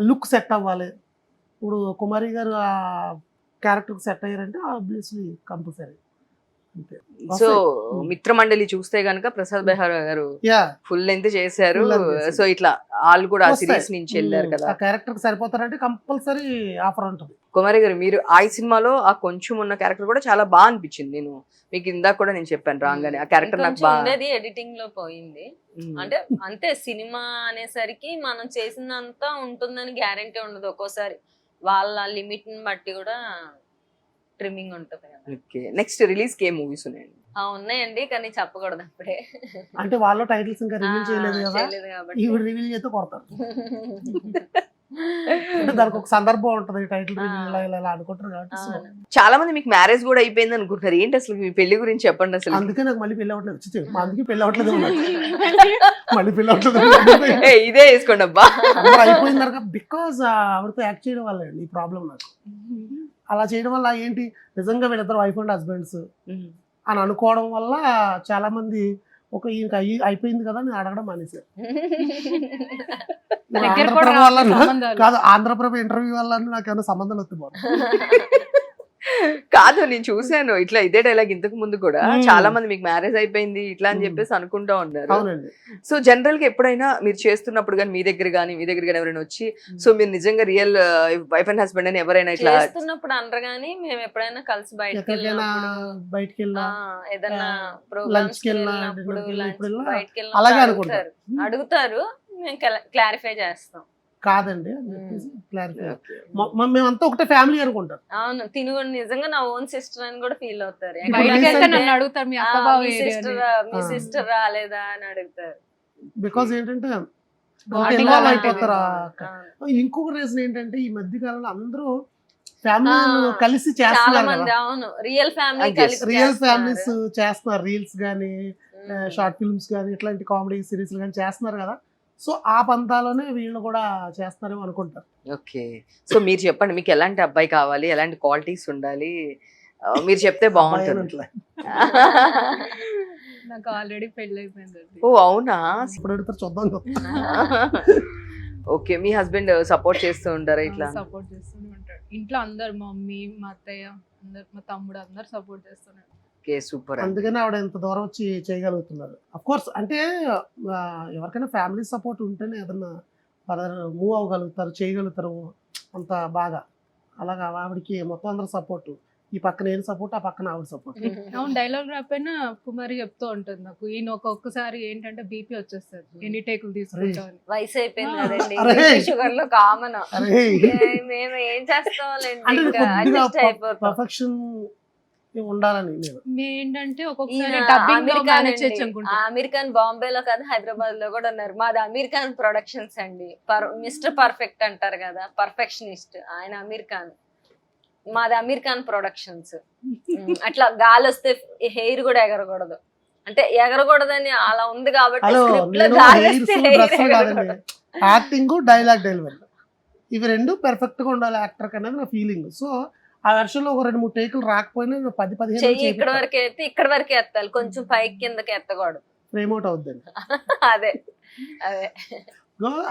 లుక్ సెట్ అవ్వాలి. ఇప్పుడు కుమారి గారు ఆ క్యారెక్టర్కి సెట్ అయ్యారంటే ఆబ్వియస్లీ కంపల్సరీ అంతే. సో మిత్రమండలి చూస్తే గనుక ప్రసాద్ బెహ్రా గారు ఫుల్ లెంత్ చేశారు. సో ఇట్లా వాళ్ళు కూడా సిరీస్ నుంచి వెళ్ళారు కదా, ఆ క్యారెక్టర్ సరిపోతారంటే కంపల్సరీ ఆఫర్ ఉంటుంది. కుమారి గారు మీరు ఆ సినిమాలో ఆ కొంచెం ఉన్న క్యారెక్టర్ కూడా చాలా బాగా అనిపించింది. నేను మీకు ఇందాక కూడా నేను చెప్పాను రాగానే, ఆ క్యారెక్టర్ నాకు బాగా ఎడిటింగ్ లో పోయింది. అంటే అంతే, సినిమా అనేసరికి మనం చేసిందంతా ఉంటుందని గ్యారెంటీ ఉండదు. ఒక్కోసారి వాళ్ళ లిమిట్ ని బట్టి కూడా ట్రిమ్మింగ్ ఉంటుంది కదా. ఓకే, నెక్స్ట్ రిలీజ్ కి ఏ మూవీస్ ఉన్నాయండి? ఉన్నాయండి కానీ చెప్పకూడదు అప్పుడే. అంటే వాళ్ళ టైటిల్స్ ఇంకా రివీల్ చేయలేదు కదా, కాబట్టి ఈవిడ రివీల్ చేస్తే కొడతారు. దానికి ఒక సందర్భం ఉంటుంది, టైటిల్ రివీల్ ఇలా అనుకుంటారు కాబట్టి. చాలా మంది మీకు మ్యారేజ్ కూడా అయిపోయింది అనుకుంటారు. ఏంటి అసలు మీ పెళ్లి గురించి చెప్పండి అసలు. అందుకే నాకు మళ్ళీ పెళ్లి అవ్వట్లేదు, అందుకే పెళ్లి అవ్వట్లేదు, మళ్ళీ పెళ్లి అవ్వట్లేదు. ఇదే వేసుకోండి అబ్బా, అయిపోయిన తర్వాత. బికాజ్ ఆవిడతో యాక్ట్ చేయడం వల్ల ఈ ప్రాబ్లం నాకు. అలా చేయడం వల్ల ఏంటి, నిజంగా వీళ్ళిద్దరు వైఫ్ అండ్ హస్బెండ్స్ అని అనుకోవడం వల్ల చాలా మంది ఒక ఈయనకి అయిపోయింది కదా అని అడగడం మానేశారు. ఆంధ్రప్రభ వల్ల కాదు, ఆంధ్రప్రభ ఇంటర్వ్యూ వల్ల నాకు ఏమైనా సంబంధాలు వస్తుంది కాదు. నేను చూసాను ఇట్లా ఇదే డైలాగ్ ఇంతకు ముందు కూడా చాలా మంది మీకు మ్యారేజ్ అయిపోయింది ఇట్లా అని చెప్పేసి అనుకుంటా ఉన్నారు. సో జనరల్ గా ఎప్పుడైనా మీరు చేస్తున్నప్పుడు కానీ మీ దగ్గర కానీ ఎవరైనా వచ్చి సో మీరు నిజంగా రియల్ వైఫ్ అండ్ హస్బెండ్ అని ఎవరైనా ఇట్లా చేస్తున్నప్పుడు అనరు కానీ మేము ఎప్పుడైనా కలిసి బయటకి వెళ్ళినా ఏదన్నా లంచ్ కి వెళ్ళినప్పుడు అడుగుతారు, మేము క్లారిఫై చేస్తాం. కాదండి అని చెప్పేసి క్లారిఫై. మేమంతా ఒకటే ఫ్యామిలీ అనుకుంటారు. అవును, తిను కూడా నిజంగా నా ఓన్ సిస్టర్ అని కూడా ఫీల్ అవుతారు. ఇప్పుడు బయటకి recent- వెళ్తే నన్ను అడుగుతారు మీ అక్క బావ మీ ఏరి సిస్టర్ అని. మీ ఆ. సిస్టర్ రాలేదా అని అడుగుతారు. బికాజ్ ఏంటంటే Bonding ఇన్వాల్వ్ అలాంటిది. అయిపోతారు. అవును. ఇంకొక రీజన్ ఏంటంటే ఈ మధ్య కాలంలో అందరూ ఫ్యామిలీ ఆ, కలిసి చాలా చేస్తున్నారు మంది కదా. అవును రియల్ ఫ్యామిలీ Yes, కలిసి రియల్ చేస్తున్నారు. ఫ్యామిలీస్ చేస్తున్నారు, రీల్స్ కానీ ఉమ్. షార్ట్ ఫిల్మ్స్ కానీ ఇట్లాంటి కామెడీ సిరీస్ కానీ చేస్తున్నారు కదా. సో ఆ పంతాలోనే వీళ్ళు కూడా చేస్తారేమో అనుకుంటారు. ఓకే. సో మీరు చెప్పండి, మీకు ఎలాంటి అబ్బాయి కావాలి, ఎలాంటి క్వాలిటీస్ ఉండాలి, మీరు చెప్తే అబ్బాయి బాగుంటుంది. అనట్లే. నాకు ఆల్రెడీ పెళ్లి అయిపోయిందండి. ఓ అవునా? ఇప్పుడు అడుగుతారు చూద్దాం కదా. ఓకే, మీ హస్బెండ్ సపోర్ట్ చేస్తూ ఉంటారా ఇట్లా? సపోర్ట్ చేస్తూనే ఉంటాడు. ఇంట్లో అందరు మా మమ్మీ, మా అత్తయ్య, అందరు, మా తమ్ముడు అందరు సపోర్ట్ చేస్తున్నారు. Okay, super. అందుకని ఆవిడ ఎంత దూరం వచ్చి చేయగలుగుతున్నారు. అఫ్ కోర్స్ అంటే ఎవరికైనా ఫ్యామిలీ సపోర్ట్ ఉంటేనే ఏదన్నా మూవ్ అవ్వగలుగుతారు, చేయగలుగుతారు అంత బాగా. అలాగా ఆవిడకి మొత్తం అందరూ సపోర్ట్. ఈ పక్కన నేను సపోర్ట్, ఆ పక్కన ఆవిడ సపోర్ట్. అవును, డైలాగ్ రాకపోయినా కుమారి చెప్తూ ఉంటుంది నాకు, ఈయన ఒక్కొక్కసారి ఏంటంటే బీపీ వచ్చేస్తుంది, ఎన్ని టేకులు తీసుకుంటామని. వయసు అయిపోయింది ఆ. కదండి, అరే. షుగర్ లో కామన్. అరే మేము ఏం చేస్తాంలేండి, అంటే ఇంకా కొద్దిగా adjust అయిపోతాం. పర్ఫెక్షన్ ఉండాలని నేను. ఏంటంటే ఒక్కొక్కసారి ఈయన డబ్బింగ్ లో అమెరికన్ మేనేజ్ అండి. చేయొచ్చు అనుకుంటా. అమెరికన్ బాంబేలో కాదు, హైదరాబాద్ లో కూడా ఉన్నారు. మాది అమెరికన్ ప్రొడక్షన్స్ అండి. మిస్టర్ పర్ఫెక్ట్ అంటారు కదా, పర్ఫెక్షనిస్ట్ ఆయన అమెరికన్. మాది అమెరికన్ ప్రొడక్షన్స్. అట్లా గాలి వస్తే హెయిర్ కూడా ఎగరకూడదు, అంటే ఎగరకూడదని అలా ఉంది కాబట్టి హలో, స్క్రిప్ట్ లో నేను గాలి హెయిర్స్ వస్తే hair డ్రెస్సులు కాదండి, ఎగరకూడదు. యాక్టింగ్ డైలాగ్ డెలివరీ ఇవి రెండు పెర్ఫెక్ట్ గా ఉండాలి యాక్టర్ అనేది నా ఫీలింగ్. సో ఆ వెర్షన్ లో ఒక 2-3 టేకులు రాకపోయినా 10-15 చెయ్యి ఇక్కడ వరకు ఎత్తి ఇక్కడ వరకు ఎత్తాలి, కొంచెం పైకి కిందకి ఎత్తకూడదు. Frame out అవుద్దండి. అదే అదే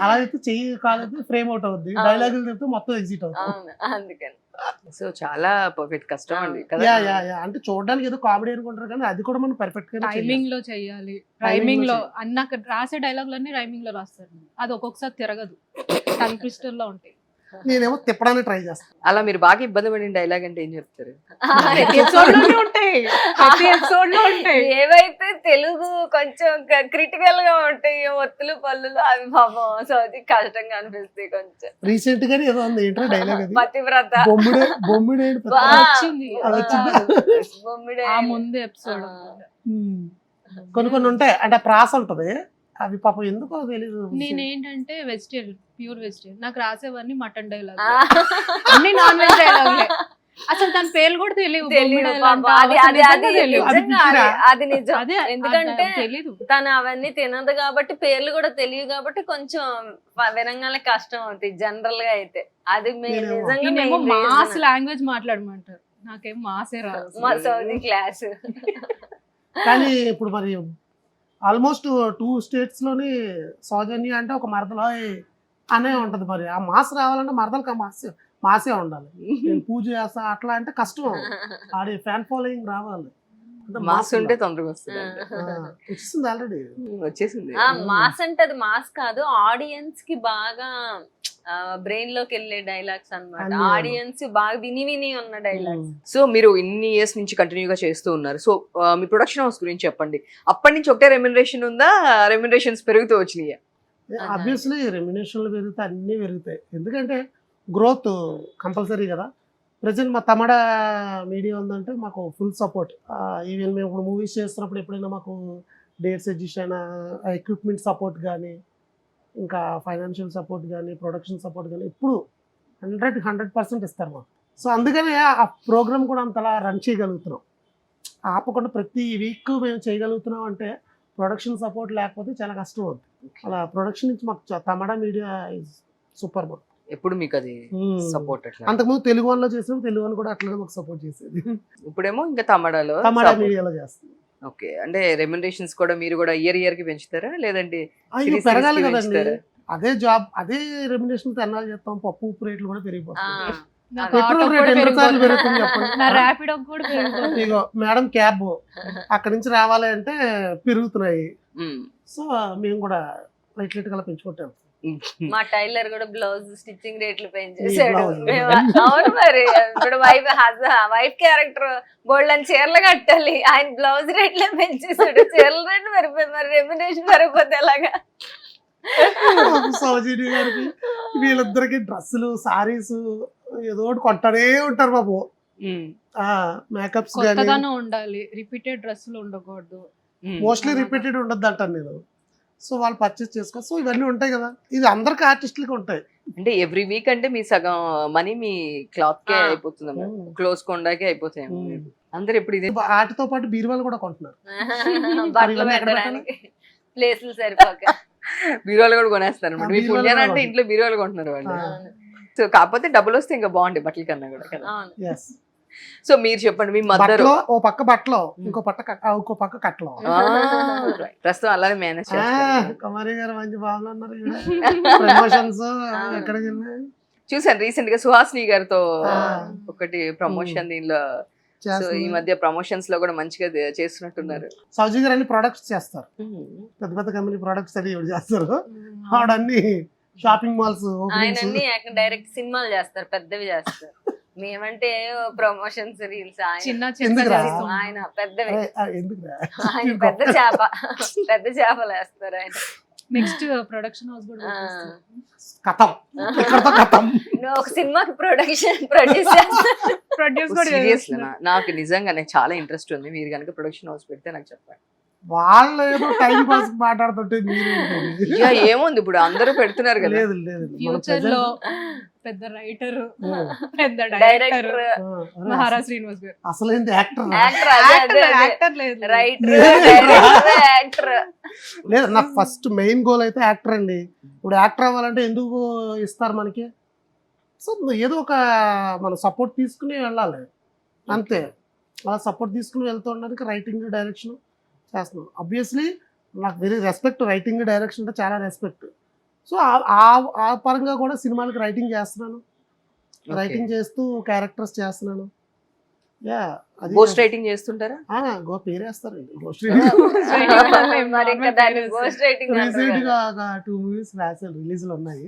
అలా అయితే చెయ్యి కాలేదు ఫ్రేమ్ అవుట్ అవుద్ది, అవును. డైలాగులు చెప్తే మొత్తం ఎగ్జిట్ అవుతుంది. అవును, అందుకని సో చాలా పర్ఫెక్ట్, కష్టం అండి కదా. యా యా యా అంటే చూడడానికి ఏదో కామెడీ అనుకుంటారు కానీ అది కూడా మనం పర్ఫెక్ట్ గా టైమింగ్ లో చెయ్యాలి, Timing రైమింగ్ లో లో అన్న అక్కడ రాసే డైలాగులన్నీ రైమింగ్ లో రాస్తారు. అది ఒక్కొక్కసారి తిరగదు, టంగ్ ట్విస్టర్ లో ఉంటాయి. నేనేమో తిప్పడానికి ట్రై చేస్తాను. అలా మీరు బాగా ఇబ్బంది పడిన డైలాగ్ అంటే ఏం చెప్తారు? ప్రతి ఎపిసోడ్ లోనే ఉంటాయి, ప్రతి ఎపిసోడ్ లో ఉంటాయి. ఏవైతే తెలుగు కొంచెం క్రిటికల్ గా ఉంటాయి, ఒత్తులు పళ్ళులు, అవి పాపం సౌది కష్టంగా అనిపిస్తాయి కొంచెం. రీసెంట్ గానే ఏదో ఉంది ఏంటో డైలాగ్ అది, పతివ్రత బొమ్మిడే వా. వచ్చింది. అది వచ్చిందా? బొమ్మిడే. ఆ ముందు ఎపిసోడ్ కొన్ని ఉంటాయి అంటే ప్రాస ఉంటది, అవి పాపం ఎందుకో తెలీదు. నేనేంటంటే వెజిటేరియన్, ప్యూర్ వెజిటేరియన్. నాకు రాసేవన్నీ మటన్ డైలాగ్, ఆ. అన్ని నాన్ వెజ్ డైలాగ్లే. అసలు దాని పేరు కూడా తెలియదు. తెలీదు పాపం. అది నిజంగా అది నిజం. అదే ఎందుకంటే తెలీదు. తను అవన్నీ తినదు కాబట్టి, పేర్లు కూడా తెలియదు కాబట్టి కొంచెం వినంగానే కష్టం అవుతుంది జనరల్ గా అయితే. అది నిజంగా నేనేమో main మాస్ reason. లాంగ్వేజ్ మాట్లాడమంటారు, నాకేం మాసే రాదు. మా సౌదీ క్లాస్. కానీ ఇప్పుడు మరి ఆల్మోస్ట్ 2 states లోని సౌజన్య అంటే ఒక మరదల అనే ఉంటది. మరి ఆ మాస్ రావాలంటే మరదలకి ఆ మాసే ఉండాలి. నేను పూజ చేస్తా అట్లా అంటే కష్టం, ఆడి ఫ్యాన్ ఫాలోయింగ్ రావాలి. అంటే మాస్ ఉంటే తొందరగా వస్తుంది. వచ్చింది ఆల్రెడీ. వచ్చేసింది. మాస్ అంటే అది మాస్ కాదు, ఆడియన్స్ కి బాగా బ్రెయిన్ లోకి వెళ్ళే డైలాగ్స్ అన్నమాట. అన్నీ ఆడియన్స్ బాగా విని ఉన్న డైలాగ్స్. సో మీరు ఇన్ని ఇయర్స్ నుంచి కంటిన్యూగా చేస్తూ ఉన్నారు. సో మీ ప్రొడక్షన్ హౌస్ గురించి చెప్పండి. అప్పటి నుంచి ఒకటే రెమ్యునరేషన్ ఉందా, రెమ్యునరేషన్స్ పెరుగుతూ వచ్చినాయా? ఆబ్వియస్లీ రెమ్యునేషన్లు పెరుగుతాయి, అన్నీ పెరుగుతాయి. ఎందుకంటే గ్రోత్ కంపల్సరీ కదా. ప్రజెంట్ మా తమిళ మీడియా ఉందంటే మాకు ఫుల్ సపోర్ట్. ఈవెన్ మేము ఇప్పుడు మూవీస్ చేస్తున్నప్పుడు ఎప్పుడైనా మాకు డేట్స్ అడ్జస్ట్ అయినా ఎక్విప్మెంట్ సపోర్ట్ కానీ, ఇంకా ఫైనాన్షియల్ సపోర్ట్ కానీ, ప్రొడక్షన్ సపోర్ట్ కానీ ఇప్పుడు 100% ఇస్తారు మాకు. సో అందుకనే ఆ ప్రోగ్రామ్ కూడా అంతలా రన్ చేయగలుగుతున్నాం. ఆపకుండా ప్రతి వీక్ మేము చేయగలుగుతున్నాం అంటే ప్రొడక్షన్ సపోర్ట్ లేకపోతే చాలా కష్టం అవుతుంది. అలా ప్రొడక్షన్ నుంచి మాకు తమిళ మీడియా ఇస్ సూపర్ మాకు. ఎప్పుడు మీకు అది సపోర్ట్ అట్లా? అంతకుముందు తెలుగు వన్లో చేసినప్పుడు తెలుగు వన్ కూడా అట్లనే మాకు సపోర్ట్ చేసేది. ఇప్పుడేమో ఇంకా తమిళలో తమిళ మీడియాలో చేస్తుంది. ఓకే, అంటే రెమ్యునరేషన్స్ కూడా మీరు కూడా ఇయర్ కి పెంచుతారా, లేదంటే అయ్యో పెరగాలి కదండి. పెంచుతారా? అదే జాబ్ అదే రెమ్యునేషన్ తెన్నాలు చేస్తాం, పప్పు ఉప్పు రేట్లు కూడా పెరిగిపోతాయి. నాకు పెట్రోల్ ఆటో రేట్ కూడా ఎన్నిసార్లు పెరిగిపోతుంది. పెరుగుతుంది చెప్పండి. నా ర్యాపిడో కూడా పెరిగిపోతుంది. ఇగో మేడం క్యాబ్ అక్కడి నుంచి రావాలి అంటే పెరుగుతున్నాయి. సో మేము కూడా లైట్ లైట్ గా పెంచుకుంటాం. మా టైలర్ కూడా బ్లౌజ్ స్టిచ్చింగ్ రేట్లు పెంచేసాడు. blouse. అవును మరి, ఇప్పుడు వైఫ్ క్యారెక్టర్ బోల్డ్ చీరలు కట్టాలి, ఆయన బ్లౌజ్ రేట్లే పెంచేసాడు. చీరల రేట్లు పెరిగిపోయి మరి రెమ్యునేషన్ పెరిగిపోతే ఎలాగా? సౌజన్య గారికి వీళ్ళిద్దరికి డ్రెస్సులు సారీస్ ఏదో ఒకటి కొంటనే ఉంటారు బాబు. మేకప్స్ కానీ కొత్తదనం ఉండాలి, రిపీటెడ్ డ్రెస్సులు ఉండకూడదు. మోస్ట్లీ రిపీటెడ్ ఉండద్దు అంటాను నేను. సో వాళ్ళు పర్చేస్ చేసుకో. సో ఇవన్నీ ఉంటాయి కదా, ఇది అందరికి ఆర్టిస్టులకి ఉంటాయి. అంటే ఎవ్రీ వీక్ అంటే మీ సగం మనీ మీ క్లాత్ కే అయిపోతుంది, క్లోజ్ కొండాకే అయిపోతాయి. అందరు ఎప్పుడు ఇదే వాటితో పాటు బీరువాలు కూడా కొంటున్నారు. బట్టలు పెట్టడానికి ప్లేసులు సరిపోక బీరువాలు కూడా కొనేస్తారు అనమాట. మీ బీరువాలు పుణ్యాన్ని అంటే కూడా ఇంట్లో బీరువాలు కొంటున్నారు వాళ్ళు. సో కాకపోతే డబ్బులు వస్తే ఇంకా బాగుంటాయి బట్టల కన్నా కూడా కదా. అవును. Yes. సో మీరు చెప్పండి, మీ మదర్ బట్టలో ఓ పక్క బట్టలో ఇంకో పక్క కట్టలో. ప్రస్తుతం అలానే మేనేజ్ చేస్తారు. కుమారి గారు మంచి బాగున్నారు అన్నారు. ప్రమోషన్స్ ఎక్కడికి వెళ్ళినాయి చూసాను రీసెంట్ గా సుహాసిని గారితో ఒకటి ప్రమోషన్ దీనిలో. సో ఈ మధ్య ప్రమోషన్స్ లో కూడా మంచిగా చేస్తున్నట్టున్నారు. సౌజీ గారు అన్ని ప్రొడక్ట్స్ చేస్తారు, పెద్ద పెద్ద కంపెనీ ప్రొడక్ట్స్ అన్ని ఇవి చేస్తారు. ఆవిడన్ని షాపింగ్ మాల్స్ ఆయన డైరెక్ట్ సినిమాలు చేస్తారు, పెద్దవి చేస్తారు. మేమంటే ప్రమోషన్స్ రీల్స్. చిన్న ఎందుకురా? చిన్న ఆయన పెద్దవి, ఎందుకు ఆయన పెద్ద చేపలు వేస్తారు ఆయన. నెక్స్ట్ ప్రొడక్షన్ హౌస్ కూడా పెట్టేస్తారు. కథం ఇక్కడతో కథం. నువ్వు ఒక సినిమాకి ప్రొడ్యూస్ చేస్తారు. ప్రొడ్యూస్ కూడా సీరియస్ చేస్తున్నారు. నాకు నిజంగా చాలా ఇంట్రెస్ట్ ఉంది. మీరు కనుక ప్రొడక్షన్ హౌస్ పెడితే నాకు చెప్పండి. వాళ్ళు ఏదో టైం పాస్ మాట్లాడుతుంటే మీరు ఇక ఏముంది ఇప్పుడు అందరూ పెడుతున్నారు కదా. లేదు లేదు మన ఫ్యూచర్ present- లో పెద్ద రైటర్, ఆ, పెద్ద డైరెక్టర్ డైరెక్టర్, ఆ, మహారా శ్రీనివాస్ గారు. అసలు ఏంటి యాక్టర్ యాక్టర్ లేదు. Writer, director, actor. లేదు, నాకు ఫస్ట్ మెయిన్ గోల్ అయితే యాక్టర్ అండి. ఇప్పుడు యాక్టర్ అవ్వాలంటే ఎందుకు ఇస్తారు మనకి? సో ఏదో ఒక మన సపోర్ట్ తీసుకుని వెళ్ళాలి అంతే. అలా సపోర్ట్ తీసుకుని వెళ్తూ ఉండడానికి రైటింగ్ డైరెక్షన్ చేస్తున్నాను. ఆబ్వియస్లీ నాకు వెరీ రెస్పెక్ట్, రైటింగ్ డైరెక్షన్ అంటే చాలా రెస్పెక్ట్. సో ఆ పరంగా కూడా సినిమాలకు రైటింగ్ చేస్తున్నాను, రైటింగ్ చేస్తూ క్యారెక్టర్స్ చేస్తున్నాను. యా, అది పోస్ట్ రైటింగ్ చేస్తుంటారా? గో పేరేస్తారండి. గోస్ట్ మరి ఇంకా దాన్ని గోస్ట్ రైటింగ్ అంటారు రీసెంట్ కదా. గా 2 మూవీస్ రాశారు, రిలీజ్లు ఉన్నాయి.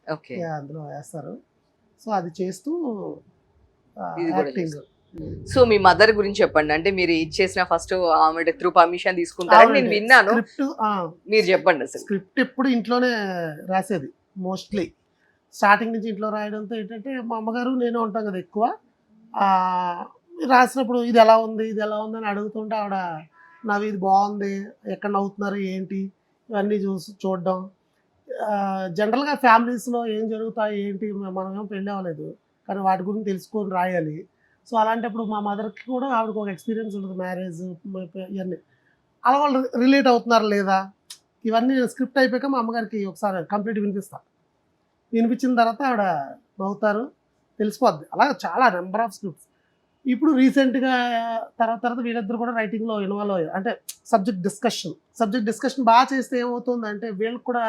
ఓకే. యా, అందులో వేస్తారు. సో అది చేస్తూ ఇది కూడా యాక్టింగ్. సో మీ మదర్ గురించి చెప్పండి. అంటే మీరు ఇచ్చేసిన ఫస్ట్ ఆమె త్రూ పర్మిషన్ తీసుకుంటారని నేను విన్నాను. మీరు చెప్పండి అసలు. స్క్రిప్ట్ ఎప్పుడు ఇంట్లోనే రాసేది మోస్ట్లీ. స్టార్టింగ్ నుంచి ఇంట్లో రాయడంతో ఏంటంటే మా అమ్మగారు నేను ఉంటాం కదా ఎక్కువ. రాసినప్పుడు ఇది ఎలా ఉంది ఇది ఎలా ఉంది అని అడుగుతుంటే ఆవిడ నవ్వి ఇది బాగుంది, ఎక్కడ నవ్వుతున్నారు ఏంటి ఇవన్నీ చూడడం. జనరల్గా ఫ్యామిలీస్లో ఏం జరుగుతాయి ఏంటి, మనం ఏమో పెళ్ళి అవ్వలేదు కానీ వాటి గురించి తెలుసుకొని రాయాలి. సో అలాంటప్పుడు మా మదర్కి కూడా ఆవిడకి ఒక ఎక్స్పీరియన్స్ ఉంటుంది, మ్యారేజ్ ఇవన్నీ. అలా వాళ్ళు రిలేట్ అవుతున్నారు లేదా ఇవన్నీ స్క్రిప్ట్ అయిపోయాక మా అమ్మగారికి ఒకసారి కంప్లీట్ వినిపిస్తాను. వినిపించిన తర్వాత ఆవిడ నవ్వుతారు, తెలిసిపోద్ది. అలా చాలా నెంబర్ ఆఫ్ స్క్రిప్ట్స్. ఇప్పుడు రీసెంట్గా తర్వాత వీళ్ళిద్దరు కూడా రైటింగ్లో ఇన్వాల్వ్ అయ్యారు. అంటే సబ్జెక్ట్ డిస్కషన్ బాగా చేస్తే ఏమవుతుంది అంటే వీళ్ళకి కూడా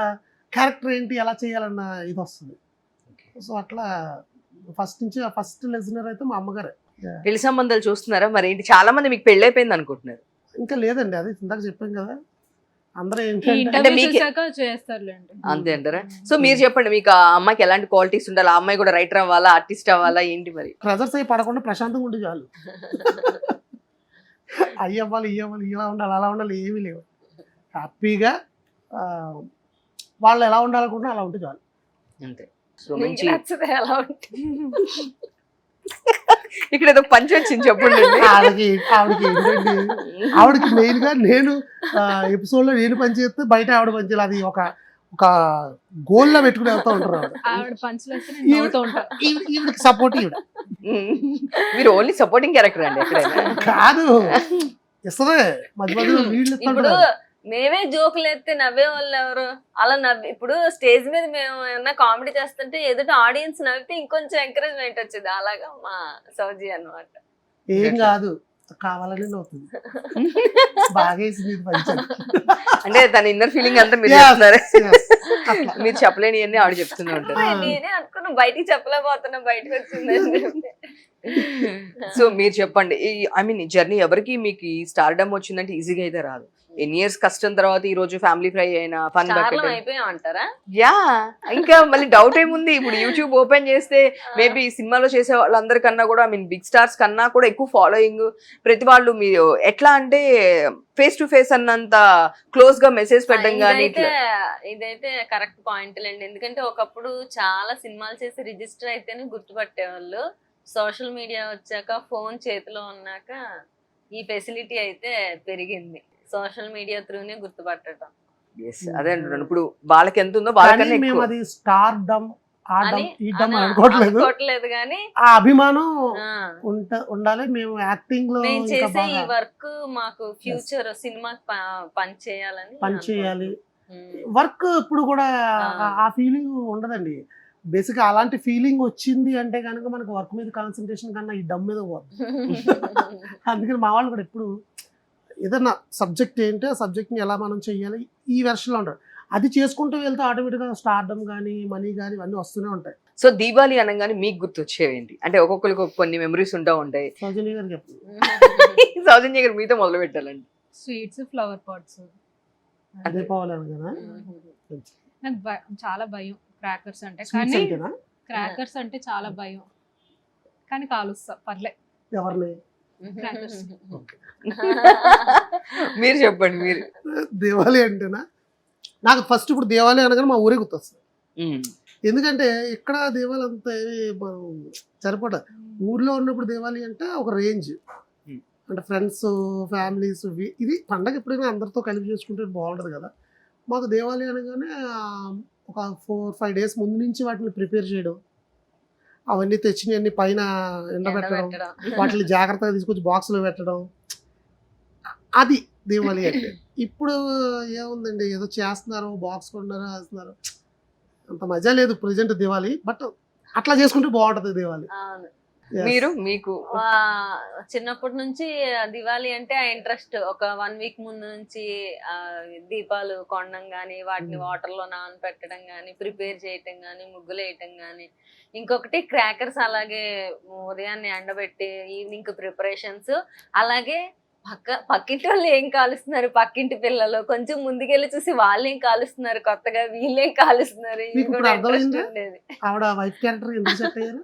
క్యారెక్టర్ ఏంటి ఎలా చేయాలన్న ఇది వస్తుంది. సో అట్లా ఫస్ట్ లెజనర్ అయితే మా అమ్మగారే. పెళ్లి సంబంధాలు చూస్తున్నారా? మరి ఏంటి చాలా మంది మీకు పెళ్లి అయిపోయింది అనుకుంటున్నారు. ఇంకా లేదండి, అది ఇందాక చెప్పాం కదా. అందరూ ఈ ఏంటంటే అంటే ఇంటర్వ్యూ మీకే- చూసాక చేస్తారులేండి. అంతే అంటారా? సో మీరు చెప్పండి, మీకు ఆ అమ్మాయికి ఎలాంటి క్వాలిటీస్ ఉండాలి? ఆ అమ్మాయి కూడా రైటర్ అవ్వాలా, ఆర్టిస్ట్ అవ్వాలా, ఏంటి మరి? ప్రెజర్స్ అయి పడకుండా ప్రశాంతంగా ఉండి చాలు. అయ్యి అవ్వాలి ఇలా ఉండాలి అలా ఉండాలి ఏమీ లేవు. హ్యాపీగా వాళ్ళు ఎలా ఉండాలనుకుంటే అలా ఉంటే చాలు. అంతే. సో నీకు మంచి నచ్చదు ఎలా ఉంటుంది. ఇక్కడ ఏదో పంచి వచ్చింది చెప్పండి. ఆవిడకి ఏంటండి, ఆవిడకి మెయిన్ గా నేను ఎపిసోడ్ లో నేను పని చేస్తే బయట ఆవిడ పని చేయాలి. అది ఒక గోల్ లా పెట్టుకుని వెళ్తూ ఉంటారు ఆవిడ. ఆవిడ పంచులు వస్తే నేను నవ్వుతూ ఉంటా. ఈవిడకి సపోర్ట్ ఈవిడ మీరు ఓన్లీ సపోర్టింగ్ క్యారెక్టర్ అండి ఎక్కడైనా? కాదు, ఇస్తుందే మధ్య మధ్యలో వీళ్ళు ఇప్పుడు ఇస్తుంటారు. మేమే జోకులు ఎత్తే నవ్వే వాళ్ళు ఎవరు? అలా ఇప్పుడు స్టేజ్ మీద మేము ఏమన్నా కామెడీ చేస్తుంటే ఎదుట ఆడియన్స్ నవ్వితే ఇంకొంచెం ఎంకరేజ్మెంట్ వచ్చేది. అలాగా మా సౌజీ అన్నమాట. ఏం కాదు, కావాలని నవ్వుతుంది. బాగా వేసింది ఇది పంచాలి. అంటే తన ఇన్నర్ ఫీలింగ్ అంతా మీరు Yes, చెప్తున్నారు. yes. అట్లా. మీరు చెప్పలేని అన్ని ఆవిడ చెప్తూనే ఉంటారు. నేనే అనుకున్నా బయటికి చెప్పలేకపోతున్నా, బయటకు వచ్చిందని చెప్పి. సో మీరు చెప్పండి, ఐ మీన్ జర్నీ ఎవరికి మీకు ఈ స్టార్డమ్ వచ్చిందంటే ఈజీగా అయితే రాదు. ఎన్ని ఇయర్స్ కష్టం తర్వాత ఈ రోజు ఫ్యామిలీ ఫ్రై అయినా ఫన్ స్టార్లం అయిపోయాం అంటారా? యా ఇంకా మళ్ళీ డౌట్ ఏముంది, ఇప్పుడు యూట్యూబ్ ఓపెన్ చేస్తే మేబీ సినిమాలో చేసే వాళ్ళందరికన్నా కూడా ఐ మీన్ బిగ్ స్టార్స్ కన్నా కూడా ఎక్కువ ఫాలోయింగ్, ప్రతి వాళ్ళు మీరు ఎట్లా అంటే ఫేస్ టు ఫేస్ అన్నంత క్లోజ్ గా మెసేజ్ పెట్టడం కానీ ఇదైతే కరెక్ట్ పాయింట్ లేండి. ఎందుకంటే ఒకప్పుడు చాలా సినిమాలు చేసి రిజిస్టర్ అయితేనే గుర్తుపట్టేవాళ్ళు. సోషల్ మీడియా వచ్చాక, ఫోన్ చేతిలో ఉన్నాక ఈ ఫెసిలిటీ అయితే పెరిగింది. సోషల్ మీడియా త్రూనే గుర్తుపట్టడం. అదే అంటున్నాను, ఇప్పుడు వాళ్ళకి ఎంత ఉందో వాళ్ళకన్నా మేము ఎక్కువ. అది స్టార్ డమ్ అని అనుకోవట్లేదు కానీ ఆ అభిమానం ఉండాలి. మేము యాక్టింగ్ లో మేము ఇంకా చేసే ఈ బాగా వర్క్ మాకు ఫ్యూచర్ సినిమా పని చేయాలని పని చేయాలి. వర్క్ ఇప్పుడు కూడా ఆ ఫీలింగ్ ఉండదండి. బేసిక్ అలాంటి ఫీలింగ్ వచ్చింది అంటే కనుక మనకు వర్క్ మీద కాన్సన్ట్రేషన్ కన్నా ఈ డమ్ మీద పోతుంది. అందుకని మా వాళ్ళు కూడా ఎప్పుడు ఏదన్నా సబ్జెక్ట్ ఏంటి, ఆ సబ్జెక్ట్ని ఎలా మనం చెయ్యాలి ఈ వెర్షన్లో ఉంటారు. అది చేసుకుంటూ వెళ్తే ఆటోమేటిక్గా స్టార్డమ్ కానీ మనీ కానీ ఇవన్నీ వస్తూనే ఉంటాయి. సో దీపావళి అనగానే మీకు గుర్తు వచ్చేవేంటి అంటే ఒక్కొక్కరికి కొన్ని మెమరీస్ ఉంటా ఉంటాయి. సౌజన్య గారు చెప్పండి. సౌజన్య గారు మీతో మొదలు పెట్టాలండి. Sweets, flower pots. దీపావళి అనగానే నాకు చాలా భయం క్రాకర్స్ అంటే, కానీ క్రాకర్స్ అంటే చాలా భయం, కానీ కాలుస్తా పర్లే. ఎవరిని? క్రాకర్స్. మీరు చెప్పండి. మీరు దివాళీ అంటేనా నాకు ఫస్ట్ ఇప్పుడు దివాళీ అనగానే మా ఊరే గుర్తొస్తుంది. ఎందుకంటే ఇక్కడ దివాళీ అంతా మనం సరిపడ ఊర్లో ఉన్నప్పుడు దివాళీ అంటే ఒక రేంజ్ అంటే ఫ్రెండ్స్ ఫ్యామిలీస్ ఇది పండగ ఎప్పుడైనా అందరితో కలిపి చేసుకుంటే బాగుంటుంది కదా. మాకు దివాళీ అనగానే ఒక 4-5 days ముందు నుంచి వాటిని ప్రిపేర్ చేయడం, అవన్నీ తెచ్చినవన్నీ పైన ఎండబెట్టడం, వాటిని జాగ్రత్తగా తీసుకొచ్చి బాక్స్లో పెట్టడం, అది దివాళీ అంటే. ఇప్పుడు ఏముందండి, ఏదో చేస్తున్నారు, బాక్స్ కొంటున్నారు, వేస్తున్నారు, అంత మజా లేదు ప్రజెంట్ దివాళీ. బట్ అట్లా చేసుకుంటే బాగుంటుంది దివాళీ. మీరు మీకు చిన్నప్పటి నుంచి దివాళీ అంటే ఆ ఇంట్రెస్ట్ ఒక 1 week ముందు నుంచి దీపాలు కొనడం గానీ, వాటిని వాటర్ లో నానబెట్టడం గానీ, ప్రిపేర్ చేయటం గానీ, ముగ్గులు వేయటం గానీ, ఇంకొకటి క్రాకర్స్ అలాగే ఉదయాన్నే ఎండబెట్టి ఈవినింగ్ ప్రిపరేషన్స్, అలాగే పక్కింటి వాళ్ళు ఏం కాలుస్తున్నారు, పక్కింటి పిల్లలు కొంచెం ముందుకెళ్ళి చూసి వాళ్ళు ఏం కాలుస్తున్నారు, కొత్తగా వీళ్ళేం కాలుస్తున్నారు, ఉండేది. ఆవిడ వైఫ్ క్యారెక్టర్ ఎందుకు సెట్ అయ్యారు?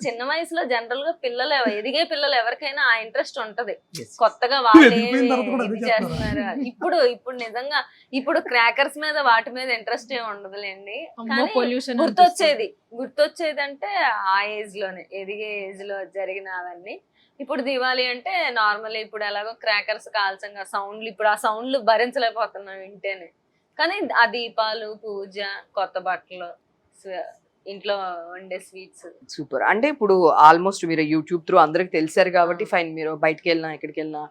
చిన్న వయసులో జనరల్ గా పిల్లలు ఎదిగే పిల్లలు ఎవరికైనా ఆ ఇంట్రెస్ట్ ఉంటది, కొత్తగా వాళ్ళు చేస్తున్నారు. ఇప్పుడు నిజంగా ఇప్పుడు క్రాకర్స్ మీద వాటి మీద ఇంట్రెస్ట్ ఏమి ఉండదులేండి. గుర్తొచ్చేది అంటే ఆ ఏజ్ లోనే, ఎదిగే ఏజ్ లో జరిగిన అవన్నీ. ఇప్పుడు దివాళీ అంటే నార్మల్, ఇప్పుడు ఎలాగో క్రాకర్స్ కాల్చంగా సౌండ్లు, ఇప్పుడు ఆ సౌండ్లు భరించలేకపోతున్నాం వింటేనే. కానీ ఆ దీపాలు, పూజ, కొత్త బట్టలు, ఇంట్లో వండే స్వీట్స్. సూపర్. అంటే ఇప్పుడు ఆల్మోస్ట్ మీరు యూట్యూబ్ త్రూ అందరికి తెలిసారు కాబట్టి ఫైన్, మీరు బయటకు వెళ్ళినా ఎక్కడికి వెళ్ళినా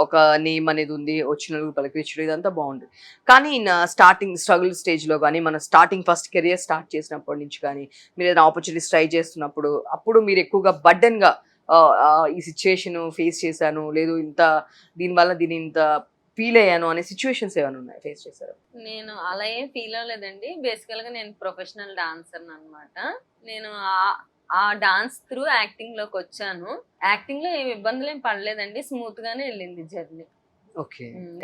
ఒక నేమ్ అనేది ఉంది, వచ్చిన పలకరించడం ఇదంతా బాగుంది. కానీ స్టార్టింగ్ స్ట్రగుల్ స్టేజ్లో కానీ, మన స్టార్టింగ్ ఫస్ట్ కెరియర్ స్టార్ట్ చేసినప్పటి నుంచి కానీ, మీరు ఏదైనా ఆపర్చునిటీస్ ట్రై చేస్తున్నప్పుడు అప్పుడు మీరు ఎక్కువగా బర్డెన్గా ఈ సిచ్యువేషన్ ఫేస్ చేశాను, లేదు ఇంత దీనివల్ల దీని ఇంత ఫీల్ అయ్యాను అనే సిచ్యువేషన్స్ ఏమైనా ఉన్నాయి, ఫేస్ చేశారు? నేను అలా ఏం ఫీల్ అవ్వలేదండి. బేసికల్ గా నేను ప్రొఫెషనల్ డాన్సర్ అన్నమాట. నేను ఆ డాన్స్ త్రూ యాక్టింగ్ లోకి వచ్చాను. యాక్టింగ్ లో ఏమి ఇబ్బందులు ఏం పడలేదండి, స్మూత్ గానే వెళ్ళింది జర్నీ.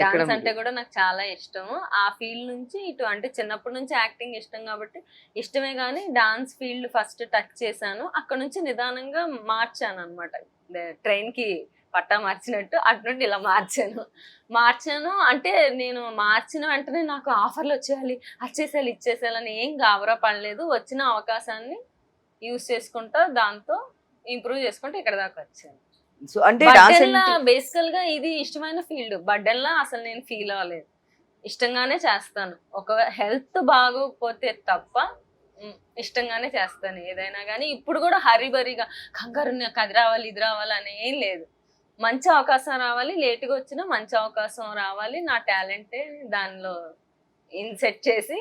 డాన్స్ అంటే కూడా నాకు చాలా ఇష్టం. ఆ ఫీల్డ్ నుంచి ఇటు అంటే చిన్నప్పటి నుంచి యాక్టింగ్ ఇష్టం కాబట్టి ఇష్టమే, కానీ డాన్స్ ఫీల్డ్ ఫస్ట్ టచ్ చేశాను. అక్కడ నుంచి నిదానంగా మార్చాను అనమాట, ట్రైన్ కి పట్టా మార్చినట్టు అటు నుండి ఇలా మార్చాను. అంటే నేను మార్చిన వెంటనే నాకు ఆఫర్లు వచ్చేసేయాలి ఇచ్చేసేయాలని ఏం గాబరా పడలేదు. వచ్చిన అవకాశాన్ని యూజ్ చేసుకుంటా, దాంతో ఇంప్రూవ్ చేసుకుంటా ఇక్కడ దాకా వచ్చాను. సో అంటే బేసికల్ గా ఇది ఇష్టమైన ఫీల్డ్. బర్డెన్లా అసలు నేను ఫీల్ అవ్వలేదు, ఇష్టంగానే చేస్తాను. ఒక హెల్త్ బాగోకపోతే తప్ప ఇష్టంగానే చేస్తాను ఏదైనా కానీ. ఇప్పుడు కూడా హరిబరిగా కంగారు నాకు అది రావాలి ఇది రావాలి అని ఏం లేదు. మంచి అవకాశం రావాలి, లేటుగా వచ్చినా మంచి అవకాశం రావాలి, నా టాలెంటే దానిలో ఇన్సెట్ చేసి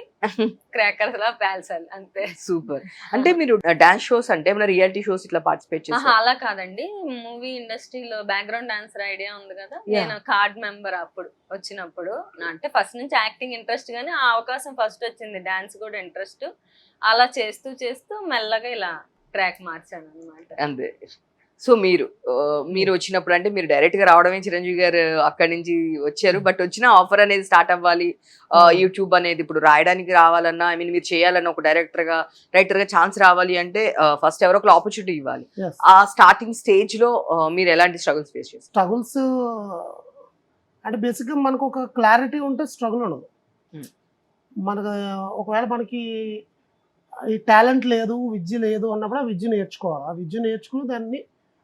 క్రాకర్స్ లా పేల్చాలి అంతే. సూపర్. అంటే మీరు డాన్స్ షోస్ అంటే ఏమైనా రియాలిటీ షోస్ ఇట్లా పార్టిసిపేట్ చేశారా? అలా కాదండి, మూవీ ఇండస్ట్రీలో బ్యాక్గ్రౌండ్ డాన్సర్ ఐడియా ఉంది కదా, నేను కార్డ్ మెంబర్ అప్పుడు వచ్చినప్పుడు. అంటే ఫస్ట్ నుంచి యాక్టింగ్ ఇంట్రెస్ట్, కానీ ఆ అవకాశం ఫస్ట్ వచ్చింది, డాన్స్ కూడా ఇంట్రెస్ట్. అలా చేస్తూ మెల్లగా ఇలా ట్రాక్ మార్చాను అనమాట. అంతే. సో మీరు వచ్చినప్పుడు అంటే మీరు డైరెక్ట్ గా రావడమే చిరంజీవి గారు అక్కడి నుంచి వచ్చారు, బట్ వచ్చిన ఆఫర్ అనేది స్టార్ట్ అవ్వాలి, యూట్యూబ్ అనేది ఇప్పుడు రాయడానికి రావాలన్నా, ఐ మీన్ మీరు చేయాలన్నా ఒక రైటర్ గా ఛాన్స్ రావాలి అంటే ఫస్ట్ ఎవరో ఒక ఆపర్చునిటీ ఇవ్వాలి. Yes. ఆ స్టార్టింగ్ స్టేజ్ లో మీరు ఎలాంటి స్ట్రగుల్స్ ఫేస్ చేస్తారు? స్ట్రగుల్స్ అంటే బేసిక్గా మనకు ఒక క్లారిటీ ఉంటే స్ట్రగుల్ ఉండదు. Hmm. మనకు ఒకవేళ మనకి ఈ టాలెంట్ లేదు, విద్య లేదు అన్నప్పుడు ఆ విద్య నేర్చుకోవాలి. ఆ విద్య నేర్చుకుని దాన్ని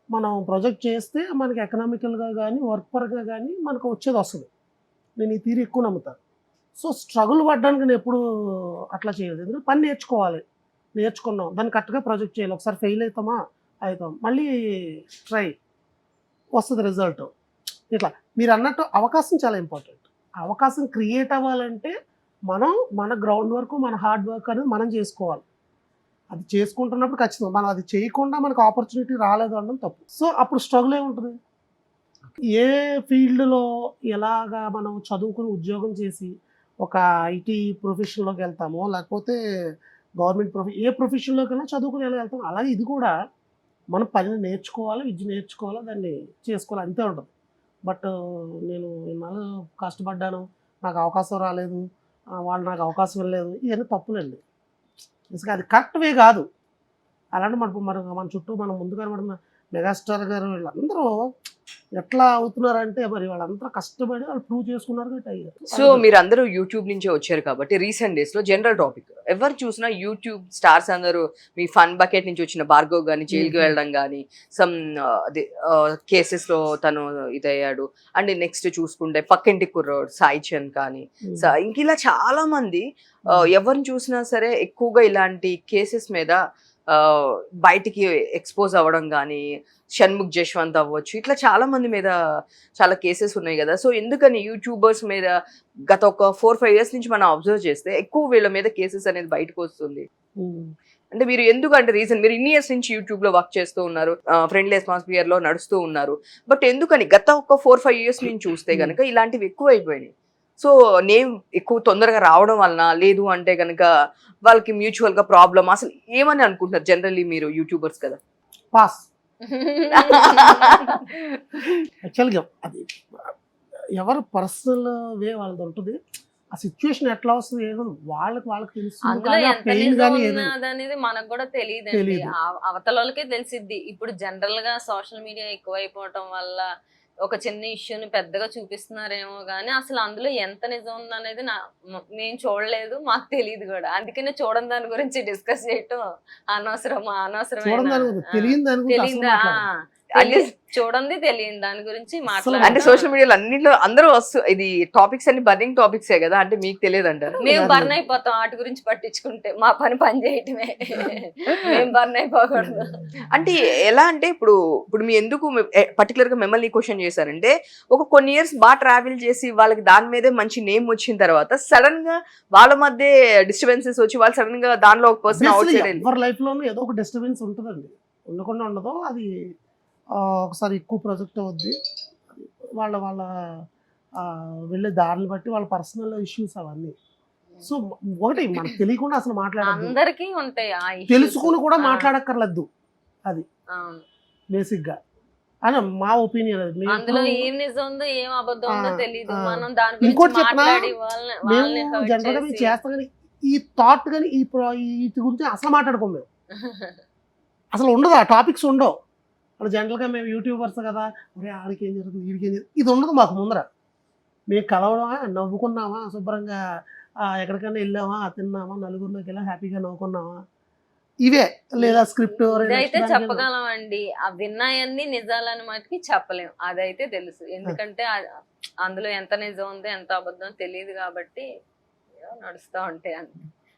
మనం ప్రొజెక్ట్ చేస్తే మనకి ఎకనామికల్గా కానీ వర్క్ పరంగా కానీ మనకు వచ్చేది వస్తుంది. నేను ఈ తీరు ఎక్కువ నమ్ముతాను. సో స్ట్రగుల్ పడ్డానికి నేను ఎప్పుడు అట్లా చేయలేదు. ఎందుకంటే పని నేర్చుకున్నాం, దాన్ని కరెక్ట్గా ప్రొజెక్ట్ చేయాలి. ఒకసారి ఫెయిల్ అవుతాం, మళ్ళీ ట్రై, వస్తుంది రిజల్ట్. ఇట్లా మీరు అన్నట్టు అవకాశం చాలా ఇంపార్టెంట్. అవకాశం క్రియేట్ అవ్వాలంటే మన గ్రౌండ్ వర్క్, మన హార్డ్ వర్క్ అనేది మనం చేసుకోవాలి. అది చేసుకుంటున్నప్పుడు ఖచ్చితంగా మనం అది చేయకుండా మనకు ఆపర్చునిటీ రాలేదు అనడం తప్పు. సో అప్పుడు స్ట్రగుల్ ఏముంటుంది? ఏ ఫీల్డ్లో ఎలాగా మనం చదువుకుని ఉద్యోగం చేసి ఒక ఐటీ ప్రొఫెషన్లోకి వెళ్తామో, లేకపోతే గవర్నమెంట్ ఏ ప్రొఫెషన్లోకి వెళ్ళినా చదువుకుని ఎలా వెళ్తామో, అలాగే ఇది కూడా మనం పని నేర్చుకోవాలి, విద్య నేర్చుకోవాలి, దాన్ని చేసుకోవాలి, అంతే ఉంటుంది. బట్ నేను ఇన్నాళ్ళు కష్టపడ్డాను, నాకు అవకాశం రాలేదు, వాళ్ళు నాకు అవకాశం ఇవ్వలేదు, ఇవన్నీ తప్పులండి. నిజంగా అది కరెక్ట్ వే కాదు. అలాంటి మన చుట్టూ మనం ముందు కనబడిన మెగాస్టార్ గారు వీళ్ళందరూ ఎట్లా అవుతున్నారంటే మరి వాళ్ళంతా కష్టపడి వాళ్ళు ప్రూవ్ చేసుకున్నారు కాబట్టి అయ్యారు. సో మీరు అందరూ యూట్యూబ్ నుంచే వచ్చారు కాబట్టి రీసెంట్ డేస్ లో జనరల్ టాపిక్ ఎవరు చూసినా యూట్యూబ్ స్టార్స్ అందరూ మీ ఫన్ బకెట్ నుంచి వచ్చిన భార్గవ్ గానీ జైలుకి వెళ్ళడం కానీ సమ్ కేసెస్ లో తను ఇదయ్యాడు, అండ్ నెక్స్ట్ చూసుకుంటే పక్కింటి కుర్రోడు సాయి చంద్ కానీ ఇంక ఇలా చాలా మంది ఎవరిని చూసినా సరే ఎక్కువగా ఇలాంటి కేసెస్ మీద బయటికి ఎక్స్పోజ్ అవ్వడం కానీ, షణ్ముఖ్ జశ్వంత్ అవ్వచ్చు, ఇట్లా చాలా మంది మీద చాలా కేసెస్ ఉన్నాయి కదా. సో ఎందుకని యూట్యూబర్స్ మీద గత ఒక 4-5 years నుంచి మనం అబ్జర్వ్ చేస్తే ఎక్కువ వీళ్ళ మీద కేసెస్ అనేది బయటకు వస్తుంది? అంటే మీరు ఎందుకంటే రీజన్ మీరు ఇన్ని ఇయర్స్ నుంచి యూట్యూబ్ లో వర్క్ చేస్తూ ఉన్నారు, ఫ్రెండ్లీ అట్మాస్ఫియర్ లో నడుస్తూ ఉన్నారు, బట్ ఎందుకని గత ఒక 4-5 years నుంచి చూస్తే కనుక ఇలాంటివి ఎక్కువ అయిపోయినాయి? సో నేమ్ ఎక్కువ తొందరగా రావడం వలన, లేదు అంటే కనుక వాళ్ళకి మ్యూచువల్ గా ప్రాబ్లమ్, అసలు ఏమని అనుకుంటున్నారు జనరల్లీ మీరు యూట్యూబర్స్ కదా? పాస్ యాక్చువల్గా అది ఎవరు పర్సనల్ వే వాళ్ళది ఉంటుంది. ఆ సిచ్యువేషన్ ఎట్లా వస్తుంది ఏదో వాళ్ళకి తెలుస్తుంది. అందులో ఎంత నిజం ఉన్నదనేది మనకు కూడా తెలియదండి, అవతల వాళ్ళకే తెలిసిద్ది. ఇప్పుడు జనరల్ గా సోషల్ మీడియా ఎక్కువైపోవటం వల్ల ఒక చిన్న ఇష్యూని పెద్దగా చూపిస్తున్నారేమో కానీ అసలు అందులో ఎంత నిజం ఉందనేది నేను చూడలేదు, మాకు తెలియదు కూడా. అందుకనే చూడని దాని గురించి డిస్కస్ చేయటం అనవసరమైన తెలియదా, చూడండి తెలియదు దాని గురించి మాట్లాడాలి. అంటే సోషల్ మీడియాలో అన్నింటిలో అందరూ ఇది టాపిక్స్ అన్ని బర్నింగ్ టాపిక్సే కదా, అంటే మీకు తెలియదు అంటారు? మేము బర్న్ అయిపోతాం వాటి గురించి పట్టించుకుంటే, మా పని చేయటమే, మేము బర్న్ అయిపోకూడదు. అంటే ఎలా అంటే ఇప్పుడు మీ ఎందుకు పర్టికులర్ గా మిమ్మల్ని క్వశ్చన్ చేశారంటే, ఒక కొన్ని ఇయర్స్ బాగా ట్రావెల్ చేసి వాళ్ళకి దాని మీదే మంచి నేమ్ వచ్చిన తర్వాత సడన్ గా వాళ్ళ మధ్య డిస్టర్బెన్సెస్ వచ్చి వాళ్ళు సడన్ గా దానిలో ఒక పర్సన్ ఎవరి లైఫ్ లోనూ ఏదో ఒక డిస్టర్బెన్స్ ఉంటుందండి, ఉండకుండా ఉండదు. అది ఒకసారి ఎక్కువ ప్రొజెక్ట్ అవుద్ది, వాళ్ళ వెళ్ళే దారిని బట్టి వాళ్ళ పర్సనల్ ఇష్యూస్ అవన్నీ. సో ఒకటి మనకు తెలియకుండా అసలు మాట్లాడాలి, అందరికీ ఉంటాయి, తెలుసుకుని కూడా మాట్లాడక్కర్లేదు. అది బేసిక్ గా అని మా ఒపీనియన్. అందులో ఏం నిజం ఉందో ఏం అబద్ధం ఉందో తెలియదు. మనం దాని ఇంకోటి గురించి చెప్పినా మాట్లాడి మేము జనరల్ గా మేము చేస్తాం కానీ ఈ థాట్ కానీ వీటి గురించి అసలు మాట్లాడుకోం మేము. అసలు ఉండదు, ఆ టాపిక్స్ ఉండవు. అలా జనరల్గా మేము యూట్యూబర్స్ కదా, ఒరే ఆడికి ఏం జరుగుతుంది, వీడికి ఏం జరుగుతుంది, ఇది ఉండదు మాకు ముందర. మేము కలవడమా, నవ్వుకున్నామా, శుభ్రంగా ఎక్కడికైనా వెళ్ళామా, తిన్నామా, నలుగురిలోకి వెళ్ళా హ్యాపీగా నవ్వుకున్నామా, ఇవే. లేదా స్క్రిప్ట్ అయితే చెప్పగలం అండి, ఆ విన్నాయన్ని నిజాలని మటుకి చెప్పలేం, అదైతే తెలుసు. ఎందుకంటే అందులో ఎంత నిజం ఉందో ఎంత అబద్ధం తెలియదు కాబట్టి నడుస్తూ ఉంటాయి.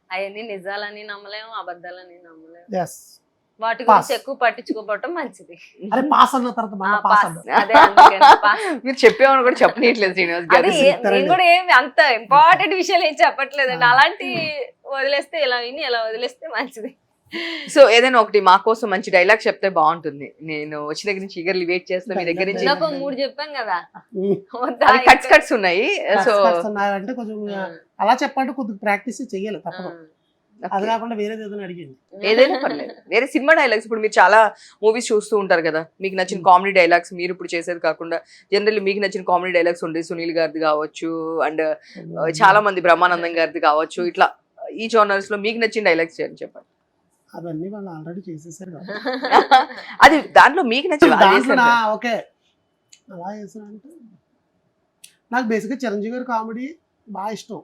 అవన్నీ నిజాలని నమ్మలేము, అబద్ధాలని నమ్మలేము. వాటి గురించి ఎక్కువ పట్టించుకోవటం మంచిది. మీరు చెప్పేమని కూడా చెప్పనీయట్లేదు శ్రీనివాస్ గారు. నేను కూడా ఏమి అంత ఇంపార్టెంట్ విషయాలు ఏం చెప్పట్లేదండి, అలాంటి వదిలేస్తే ఇలా విని ఇలా వదిలేస్తే మంచిది. సో ఏదైనా ఒకటి మా కోసం మంచి డైలాగ్ చెప్తే బాగుంటుంది. నేను వచ్చిన దగ్గర నుంచి ఈగర్లీ వెయిట్ చేస్తున్నా మీ దగ్గర నుంచి. 3 చెప్పాం కదా, కట్స్ ఉన్నాయి. సో అంటే కొంచెం అలా చెప్పాలంటే కొద్దిగా ప్రాక్టీస్ చెయ్యాలి తప్పదు. అది కాకుండా వేరేది ఏదైనా అడిగింది. ఏదైనా పర్లేదు. వేరే సినిమా డైలాగ్స్ ఇప్పుడు మీరు చాలా మూవీస్ చూస్తూ ఉంటారు కదా, మీకు నచ్చిన కామెడీ డైలాగ్స్ మీరు ఇప్పుడు చేసేది కాకుండా జనరల్లీ మీకు నచ్చిన కామెడీ డైలాగ్స్ ఉంటాయి. సునీల్ గారిది కావచ్చు, అండ్ చాలా మంది బ్రహ్మానందం గారిది కావచ్చు, ఇట్లా ఈ జోనర్స్ లో మీకు నచ్చిన డైలాగ్స్ చెప్పండి. అవన్నీ వాళ్ళు ఆల్రెడీ చేసేసారు కదా. అది దాంట్లో మీకు నచ్చిన దాంట్లో ఓకే అలా చేసాను అంటే నాకు బేసిక్గా చిరంజీవి గారి కామెడీ బాగా ఇష్టం.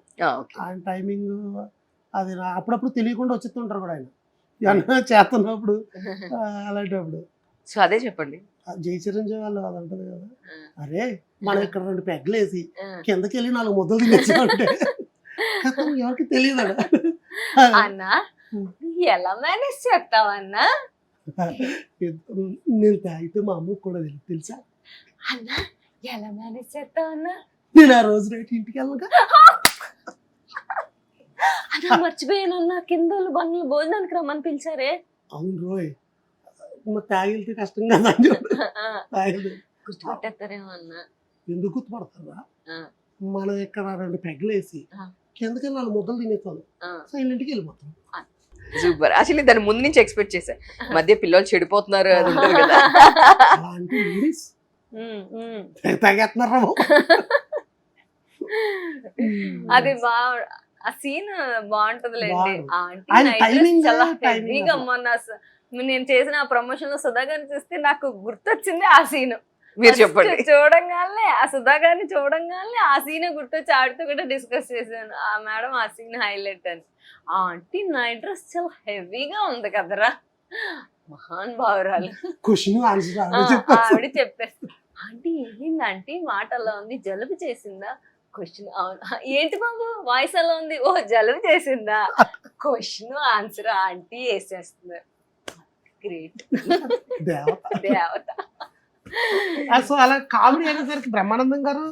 ఆయన టైమింగ్ అది అప్పుడప్పుడు తెలియకుండా వచ్చేస్తుంటారు కూడా ఆయన ఏమన్నా చేస్తున్నప్పుడు అలాంటప్పుడు. సో అదే చెప్పండి. జై చిరంజీవి వాళ్ళు అది అంటది కదా, అరే మనం ఇక్కడ 2 పెగ్గులు వేసి కిందకి వెళ్ళి 4 ముద్దలు తినేసామంటే ఎవరికి తెలియదు అన్నా ఎలా మేనేజ్ చేస్తావన్నా. నేను తాగితే మా అమ్మకు కూడా తెలుసా అన్నా ఎలా మేనేజ్ చేస్తావన్నా. నేను ఆ రోజు రైట్ ఇంటికి వెళ్ళగా అన్నా మర్చిపోయానన్నా, కింద బండ్లు భోజనానికి రమ్మని పిలిచారే. అవును రోయ్, తాగితే కష్టం కదా అని చెప్పి తాగలేదు. గుర్తుపెట్టేస్తారేమో అన్నా. ఎందుకు గుర్తుపడతారా, మనం ఇక్కడ 2 పెగ్గులు వేసి కిందకి 4 ముద్దలు తినేస్తాను, సైలెంట్కి వెళ్ళిపోతాం. సూపర్. యాక్చువల్లీ దాని ముందు నుంచి ఎక్స్పెక్ట్ చేశా, మధ్య పిల్లలు చెడిపోతున్నారు అది ఉంటుంది కదా. అలాంటి లేడీస్ తాగేస్తున్నారా అది ఆ సీన్ బాగుంటదిలేండి. నేను చేసిన ఆ ప్రమోషన్ లో సుధా గారిని చూస్తే నాకు గుర్తొచ్చింది ఆ సీన్. మీరు చెప్పండి. చూడంగానే ఆ సుధా గారిని చూడంగానే ఆ సీన్ గుర్తొచ్చి ఆడితో కూడా డిస్కస్ చేశాను. ఆ మేడం ఆ సీన్ హైలైట్ అని. ఆంటీ నైట్ డ్రెస్ చాలా హెవీగా ఉంది కదరా, మహాన్ భావురాలు. ఆవిడ చెప్పేసి ఆంటీ ఏమైంది ఆంటీ మాట అలా ఉంది, జలుబు చేసిందా క్వశ్చన్. ఏంటి బాబు వాయిస్ అలా ఉంది, ఓ జలుబు చేసిందా క్వశ్చన్ ఆన్సర్ ఆంటీ వేసేస్తున్నారు. గ్రేట్ దేవత. సో అలా కామెడీ అనేసరికి బ్రహ్మానందం గారు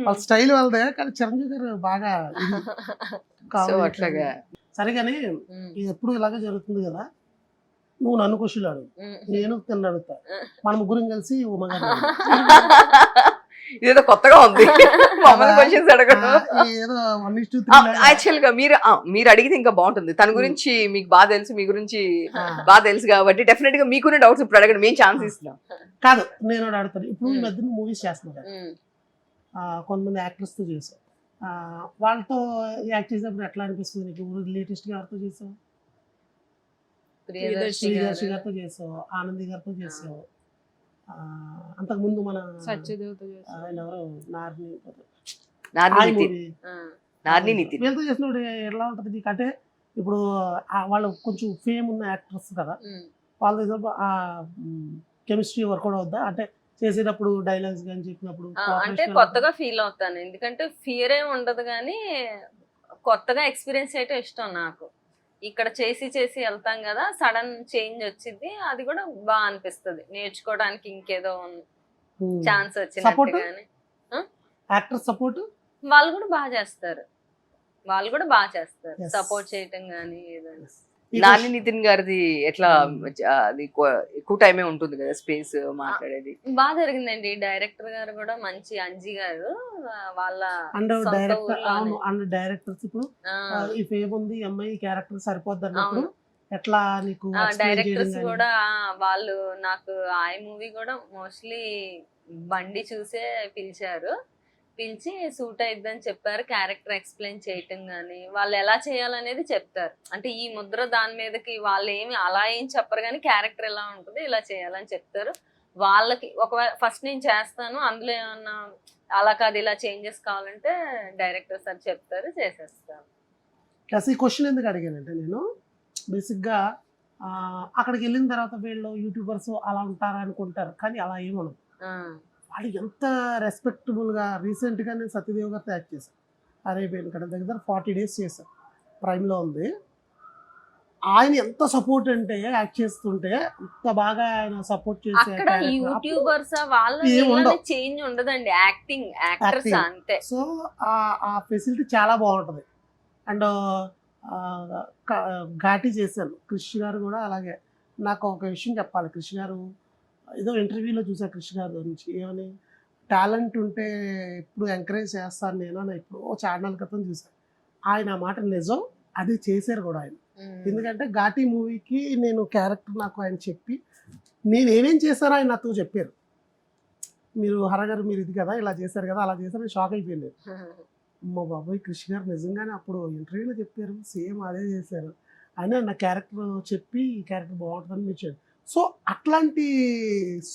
వాళ్ళ స్టైల్ వాళ్ళదే, కానీ చిరంజీవి గారు బాగా అట్లాగా. సరే కానీ ఎప్పుడు ఇలాగే జరుగుతుంది కదా, నువ్వు నన్ను క్వశ్చన్ అడుగు, నేను తిన్న అడుగుతా, మన ముగ్గురం కలిసి ఇదేదో కొత్తగా ఉంది. యాక్చువల్ గా మీరు అడిగితే ఇంకా బాగుంటుంది. తన గురించి మీకు బాగా తెలుసు, మీ గురించి బాగా తెలుసు కాబట్టి డెఫినెట్ గా మీకున్న డౌట్స్ ఇప్పుడు అడగండి, మేము ఛాన్స్ ఇస్తున్నాం. కాదు నేను అడుగుతాను. ఇప్పుడు ఈ మధ్య మూవీస్ చేస్తున్నారు, కొంతమంది యాక్టర్స్ తో చేసావు, వాళ్ళతో యాక్ట్ చేసినప్పుడు ఎట్లా అనిపిస్తుంది నీకు? లేటెస్ట్ గా ఎవరితో చేసావు? ప్రియదర్శి గారితో చేసావు, ఆనంది గారితో చేసావు, అంతకు ముందు మన ఆయన ఎవరు నార్ని నితిన్ వీళ్ళతో చేసినప్పుడు ఎలా ఉంటుంది నీకు? అంటే ఇప్పుడు వాళ్ళు కొంచెం ఫేమ్ ఉన్న యాక్టర్స్ కదా, వాళ్ళ కెమిస్ట్రీ వర్కౌట్ అవుద్దా? అంటే చేసేటప్పుడు డైలాగ్స్ కానీ చెప్పినప్పుడు అంటే కొత్తగా ఫీల్ అవుతాను, ఎందుకంటే ఫియర్ ఏమి ఉండదు కానీ కొత్తగా ఎక్స్పీరియన్స్ అయితే ఇష్టం నాకు. ఇక్కడ చేసి వెళ్తాం కదా, సడన్ చేంజ్ వచ్చింది, అది కూడా బాగా అనిపిస్తుంది. నేర్చుకోవడానికి ఇంకేదో ఛాన్స్ వచ్చినట్టు. యాక్టర్ సపోర్ట్ వాళ్ళు కూడా బాగా చేస్తారు, సపోర్ట్ చేయటం కానీ ఏదైనా. నాని నితిన్ గారిది ఎట్లా, అది ఎక్కువ టైమే ఉంటుంది కదా స్పేస్ మాట్లాడేది? బాగా జరిగిందండి. డైరెక్టర్ గారు కూడా మంచి, అంజీ గారు వాళ్ళ డైరెక్టర్స్ ఇప్పుడు ఈ ఫేమ్ ఉంది, అమ్మాయి క్యారెక్టర్ సరిపోద్ది అన్నప్పుడు ఎట్లా నీకు? డైరెక్టర్స్ కూడా వాళ్ళు నాకు ఆ మూవీ కూడా మోస్ట్లీ బండి చూసే పిలిచి సూట్ అయిద్దని చెప్పారు. క్యారెక్టర్ ఎక్స్ప్లెయిన్ చేయటం కానీ వాళ్ళు ఎలా చేయాలనేది చెప్తారు. అంటే ఈ ముద్ర దాని మీదకి వాళ్ళు అలా ఏం చెప్పరు కానీ క్యారెక్టర్ ఎలా ఉంటుంది ఇలా చేయాలని చెప్తారు. వాళ్ళకి ఒకవేళ ఫస్ట్ నేను చేస్తాను, అందులో ఏమన్నా అలా కాదు ఇలా చేంజెస్ కావాలంటే డైరెక్టర్ సార్ చెప్తారు, చేసేస్తాను. ఈ క్వశ్చన్ ఎందుకు అడిగానంటే, నేను బేసిక్గా అక్కడికి వెళ్ళిన తర్వాత వీళ్ళు యూట్యూబర్స్ అలా ఉంటారా అనుకుంటారు, కానీ అలా ఏమను. వాళ్ళు ఎంత రెస్పెక్టబుల్గా. రీసెంట్గా నేను సత్యదేవ్ గారితో యాక్ట్ చేశాను, అరేబియన్ కడ దగ్గర 40 days చేశాను, ప్రైమ్లో ఉంది. ఆయన ఎంత సపోర్ట్ అంటే యాక్ట్ చేస్తుంటే అంత బాగా ఆయన సపోర్ట్ చేసే యూట్యూబర్స్ వాళ్ళ చేంజ్ ఉండదండి, యాక్టర్స్ అంతే. సో ఆ ఫెసిలిటీ చాలా బాగుంటుంది. అండ్ ఘాటి చేశాను. కృషి గారు కూడా అలాగే. నాకు ఒక విషయం చెప్పాలి, కృషి గారు ఏదో ఇంటర్వ్యూలో చూసా కృషి గారి గురించి, ఏమని టాలెంట్ ఉంటే ఎప్పుడు ఎంకరేజ్ చేస్తాను నేను అని ఎప్పుడో ఛానల్ క్రితం చూసాను. ఆయన మాట నిజం, అది చేశారు కూడా ఆయన. ఎందుకంటే ఘాటీ మూవీకి నేను క్యారెక్టర్ నాకు ఆయన చెప్పి నేను ఏమేం చేశారో ఆయన నాతో చెప్పారు. మీరు హరగారు మీరు ఇది కదా ఇలా చేశారు కదా అలా చేశారు, నేను షాక్ అయిపోయింది. అమ్మ బాబాయ్ కృషి గారు నిజంగానే అప్పుడు ఇంటర్వ్యూలో చెప్పారు సేమ్ అదే చేశారు అని నా క్యారెక్టర్ చెప్పి ఈ క్యారెక్టర్ బాగుంటుందని మీరు. సో అట్లాంటి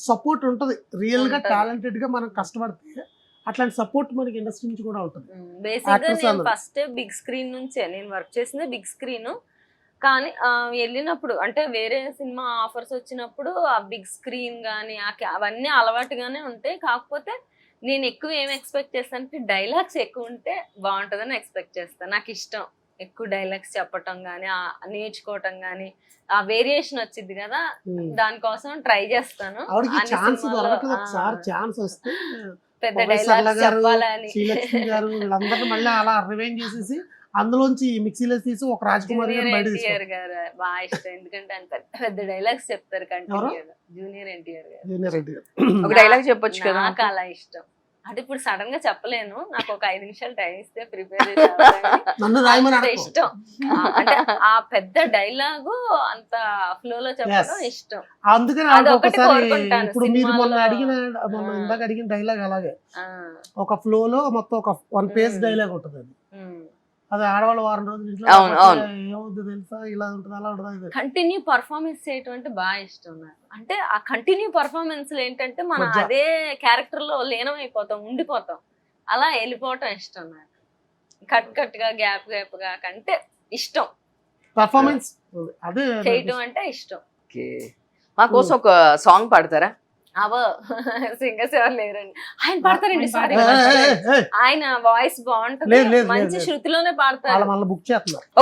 సపోర్ట్ ఉంటుంది రియల్గా టాలెంటెడ్గా మనం కష్టపడితే అట్లాంటి సపోర్ట్ మనకి ఇండస్ట్రీ నుంచి కూడా ఉంటుంది. బేసిక్గా నేను ఫస్ట్ బిగ్ స్క్రీన్ నుంచే నేను వర్క్ చేసింది బిగ్ స్క్రీన్. కానీ వెళ్ళినప్పుడు అంటే వేరే సినిమా ఆఫర్స్ వచ్చినప్పుడు ఆ బిగ్ స్క్రీన్ కానీ అవన్నీ అలవాటుగానే ఉంటాయి. కాకపోతే నేను ఎక్కువ ఏం ఎక్స్పెక్ట్ చేస్తానంటే డైలాగ్స్ ఎక్కువ ఉంటే బాగుంటుందని ఎక్స్పెక్ట్ చేస్తాను. నాకు ఇష్టం ఎక్కువ డైలాగ్స్ చెప్పటం కానీ నేర్చుకోవటం కానీ ఆ వేరియేషన్ వచ్చింది కదా, దానికోసం ట్రై చేస్తాను. పెద్ద డైలాగ్స్ చెప్పాలని గారు వీళ్ళందరూ మళ్ళీ అలా రివైండ్ చేసేసి అందులోంచి మిక్సీలో తీసి ఒక రాజ్కుమార్ గారు బాగా ఇష్టం. ఎందుకంటే ఆయన పెద్ద పెద్ద డైలాగ్స్ చెప్తారు కంటిన్యూగా. జూనియర్ ఎన్టీఆర్ గారు ఒక డైలాగ్ చెప్పొచ్చు కదా. నాకు అలా ఇష్టం. అంటే ఇప్పుడు సడన్ గా చెప్పలేను, నాకు ఒక 5 నిమిషాలు టైం ఇస్తే ప్రిపేర్ చేసి ఇష్టం. అంటే ఆ పెద్ద డైలాగు అంత ఫ్లో లో చెప్పడం ఇష్టం. అందుకని ఇప్పుడు మీరు మొన్న ఇందాక అడిగిన డైలాగ్ అలాగే ఒక ఫ్లో లో మొత్తం ఒక 1 పేజ్ డైలాగ్ ఉంటుంది. అది ఆడవాళ్ళు వారం రోజులు ఇంట్లో ఏమవుద్ది తెలుసా, ఇలా ఉంటుంది అలా ఉంటుంది. కంటిన్యూ పర్ఫార్మెన్స్ చేయటం అంటే బాగా ఇష్టం నాకు. అంటే ఆ కంటిన్యూ పర్ఫార్మెన్స్ ఏంటంటే మనం అదే క్యారెక్టర్ లో లీనం అయిపోతాం, ఉండిపోతాం, అలా వెళ్ళిపోవటం ఇష్టం నాకు. కట్ గా గ్యాప్ గా కంటే ఇష్టం పర్ఫార్మెన్స్ అదే చేయటం అంటే ఇష్టం. మా కోసం ఒక సాంగ్ పాడతారా? అవో సింగర్స్ ఎవరు లేరండి, ఆయన పాడతారండి. సారీ, ఆయన వాయిస్ బాగుంటుంది, మంచి శృతిలోనే పాడతారు.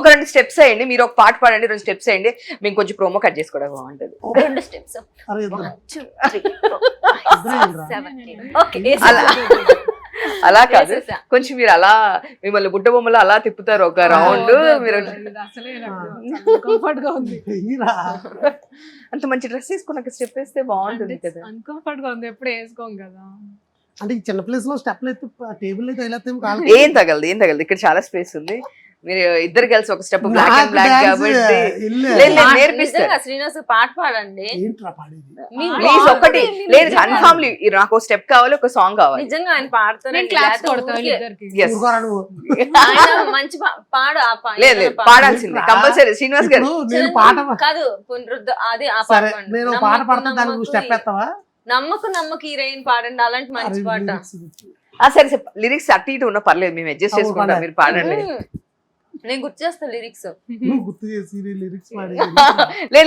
ఒక 2 స్టెప్స్ అయ్యండి, మీరు ఒక పాట పాడండి, 2 స్టెప్స్ అయ్యండి, మేము కొంచెం ప్రోమో కట్ చేసుకోవడం బాగుంటుంది. 2 స్టెప్స్ అలా కాదు, కొంచెం మీరు అలా మిమ్మల్ని బుట్ట బొమ్మలు అలా తిప్పుతారు ఒక రౌండ్. మీరు అంత మంచి డ్రెస్ వేసుకున్నాక స్టెప్ వేస్తే బాగుంటుంది కదా. అన్కంఫర్ట్ గా ఉంది, ఎప్పుడు వేసుకోం కదా. అంటే ఈ చిన్న ప్లేస్ లో స్టెప్లు అయితే టేబుల్ అయితే ఏం తగలదు, ఇక్కడ చాలా స్పేస్ ఉంది. మీరు ఇద్దరు కలిసి ఒక స్టెప్ బ్లాక్ అండ్ బ్లాక్ కాబట్టి నేర్పిస్తారు. శ్రీనివాస్ పాట పాడండి ప్లీజ్. ఒకటి లేదు, కన్ఫర్మ్లీ నాకు ఒక స్టెప్ కావాలి, ఒక సాంగ్ కావాలి. నిజంగా ఆయన పాడతారు, మంచి పాడు. లేదు పాడాల్సిందే కంపల్సరీ. శ్రీనివాస్ గారు కాదు అది నమ్మకు హీరోయిన్ పాడండి, అలాంటి మంచి పాట. సరే లిరిక్స్ అటు ఇటు ఉన్నా పర్లేదు, మేము అడ్జస్ట్ చేసుకుంటాం, మీరు పాడండి. నేను గుర్తు చేస్తా లిరిక్స్.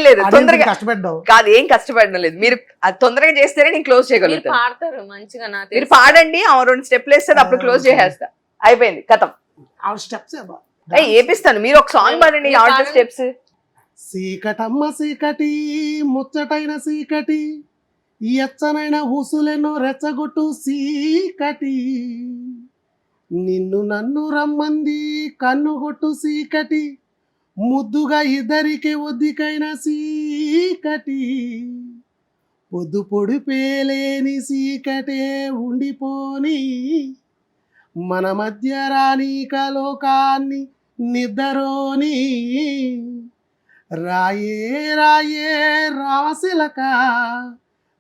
లేదు తొందరగా కష్టపడ్డావు కాదు, ఏం కష్టపడడం లేదు, మీరు అది తొందరగా చేస్తేనే నేను క్లోజ్ చేయగలుగుతాను. పాడతారు మంచిగా, మీరు పాడండి, 2 స్టెప్లు వేస్తే అప్పుడు క్లోజ్ చేసేస్తా, అయిపోయింది కథం. ఏపిస్తాను, మీరు ఒక సాంగ్ పాడండి 6 స్టెప్స్. సీకటమ్మ సీకటి ముచ్చటైన సీకటి ఎచ్చనైన ఊసులెన్నో రెచ్చగొట్టు సీకటి, నిన్ను నన్ను రమ్మంది కన్నుగొట్టు సీకటి, ముద్దుగా ఇద్దరికి ఒద్దికైన సీకటి, పొద్దు పొడి పేలేని సీకటే ఉండిపోని, మన మధ్య రాణిక లోకాన్ని నిద్రలోని, రాయే రాయే రాసిలక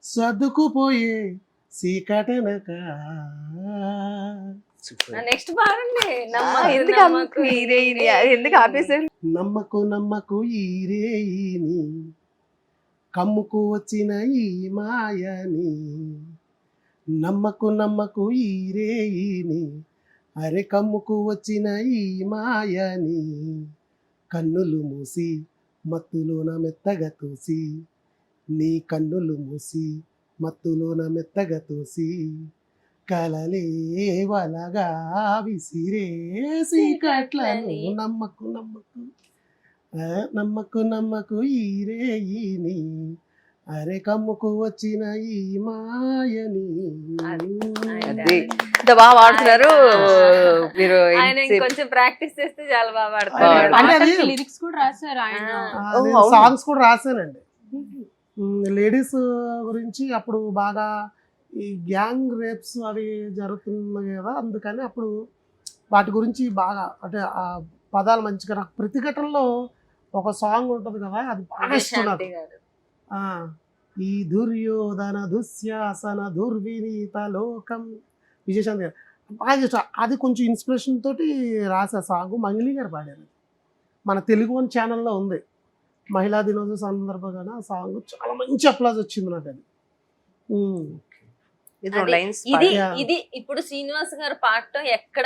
సర్దుకుపోయే సీకటనక. నెక్స్ట్ పాడండి. ఎందుకు ఆపేసారు? నమ్మకు ఈరేయిని, కమ్ముకు వచ్చిన ఈ మాయని, నమ్మకు ఈరేయిని, అరే కమ్ముకు వచ్చిన ఈ మాయని, కన్నులు మూసి మత్తులోన మెత్తగా తోసి, నీ కన్నులు మూసి మత్తులోన మెత్తగా తోసి, కలలే వలగా విసిరేసి కట్లను, నమ్మకు ఈరేయిని, అరే కమ్ముకు వచ్చిన ఈ మాయని. బాగా పాడుతున్నారు మీరు, కొంచెం ప్రాక్టీస్ చేస్తే చాలా బాగా పాడతారు. లిరిక్స్ కూడా రాశారు ఆయన, సాంగ్స్ కూడా రాశానండి. లేడీస్ గురించి అప్పుడు బాగా ఈ గ్యాంగ్ రేప్స్ అవి జరుగుతున్నాయి కదా, అందుకని అప్పుడు వాటి గురించి బాగా అంటే ఆ పదాలు మంచిగా నాకు ప్రతిఘటనలో ఒక సాంగ్ ఉంటుంది కదా, అది బాగా ఇష్టం నాకు. విజయశాంతి గారు. ఆ, ఈ దుర్యోధన దుశ్శాసన దుర్వినీత లోకం, విజయశాంతి గారు బాగా ఇష్టం. అది కొంచెం ఇన్స్పిరేషన్ తోటి రాసే సాంగ్ మంగ్లీ గారు పాడారు. మన తెలుగు వన్ ఛానల్లో ఉంది. మహిళా దినోత్సవ సందర్భంగా ఆ సాంగ్ చాలా మంచి అప్లాజ్ వచ్చింది నాకు అది. ఇది అదే, లైన్స్ ఇది Yeah. ఇది ఇప్పుడు శ్రీనివాస్ గారు పాడటం ఎక్కడ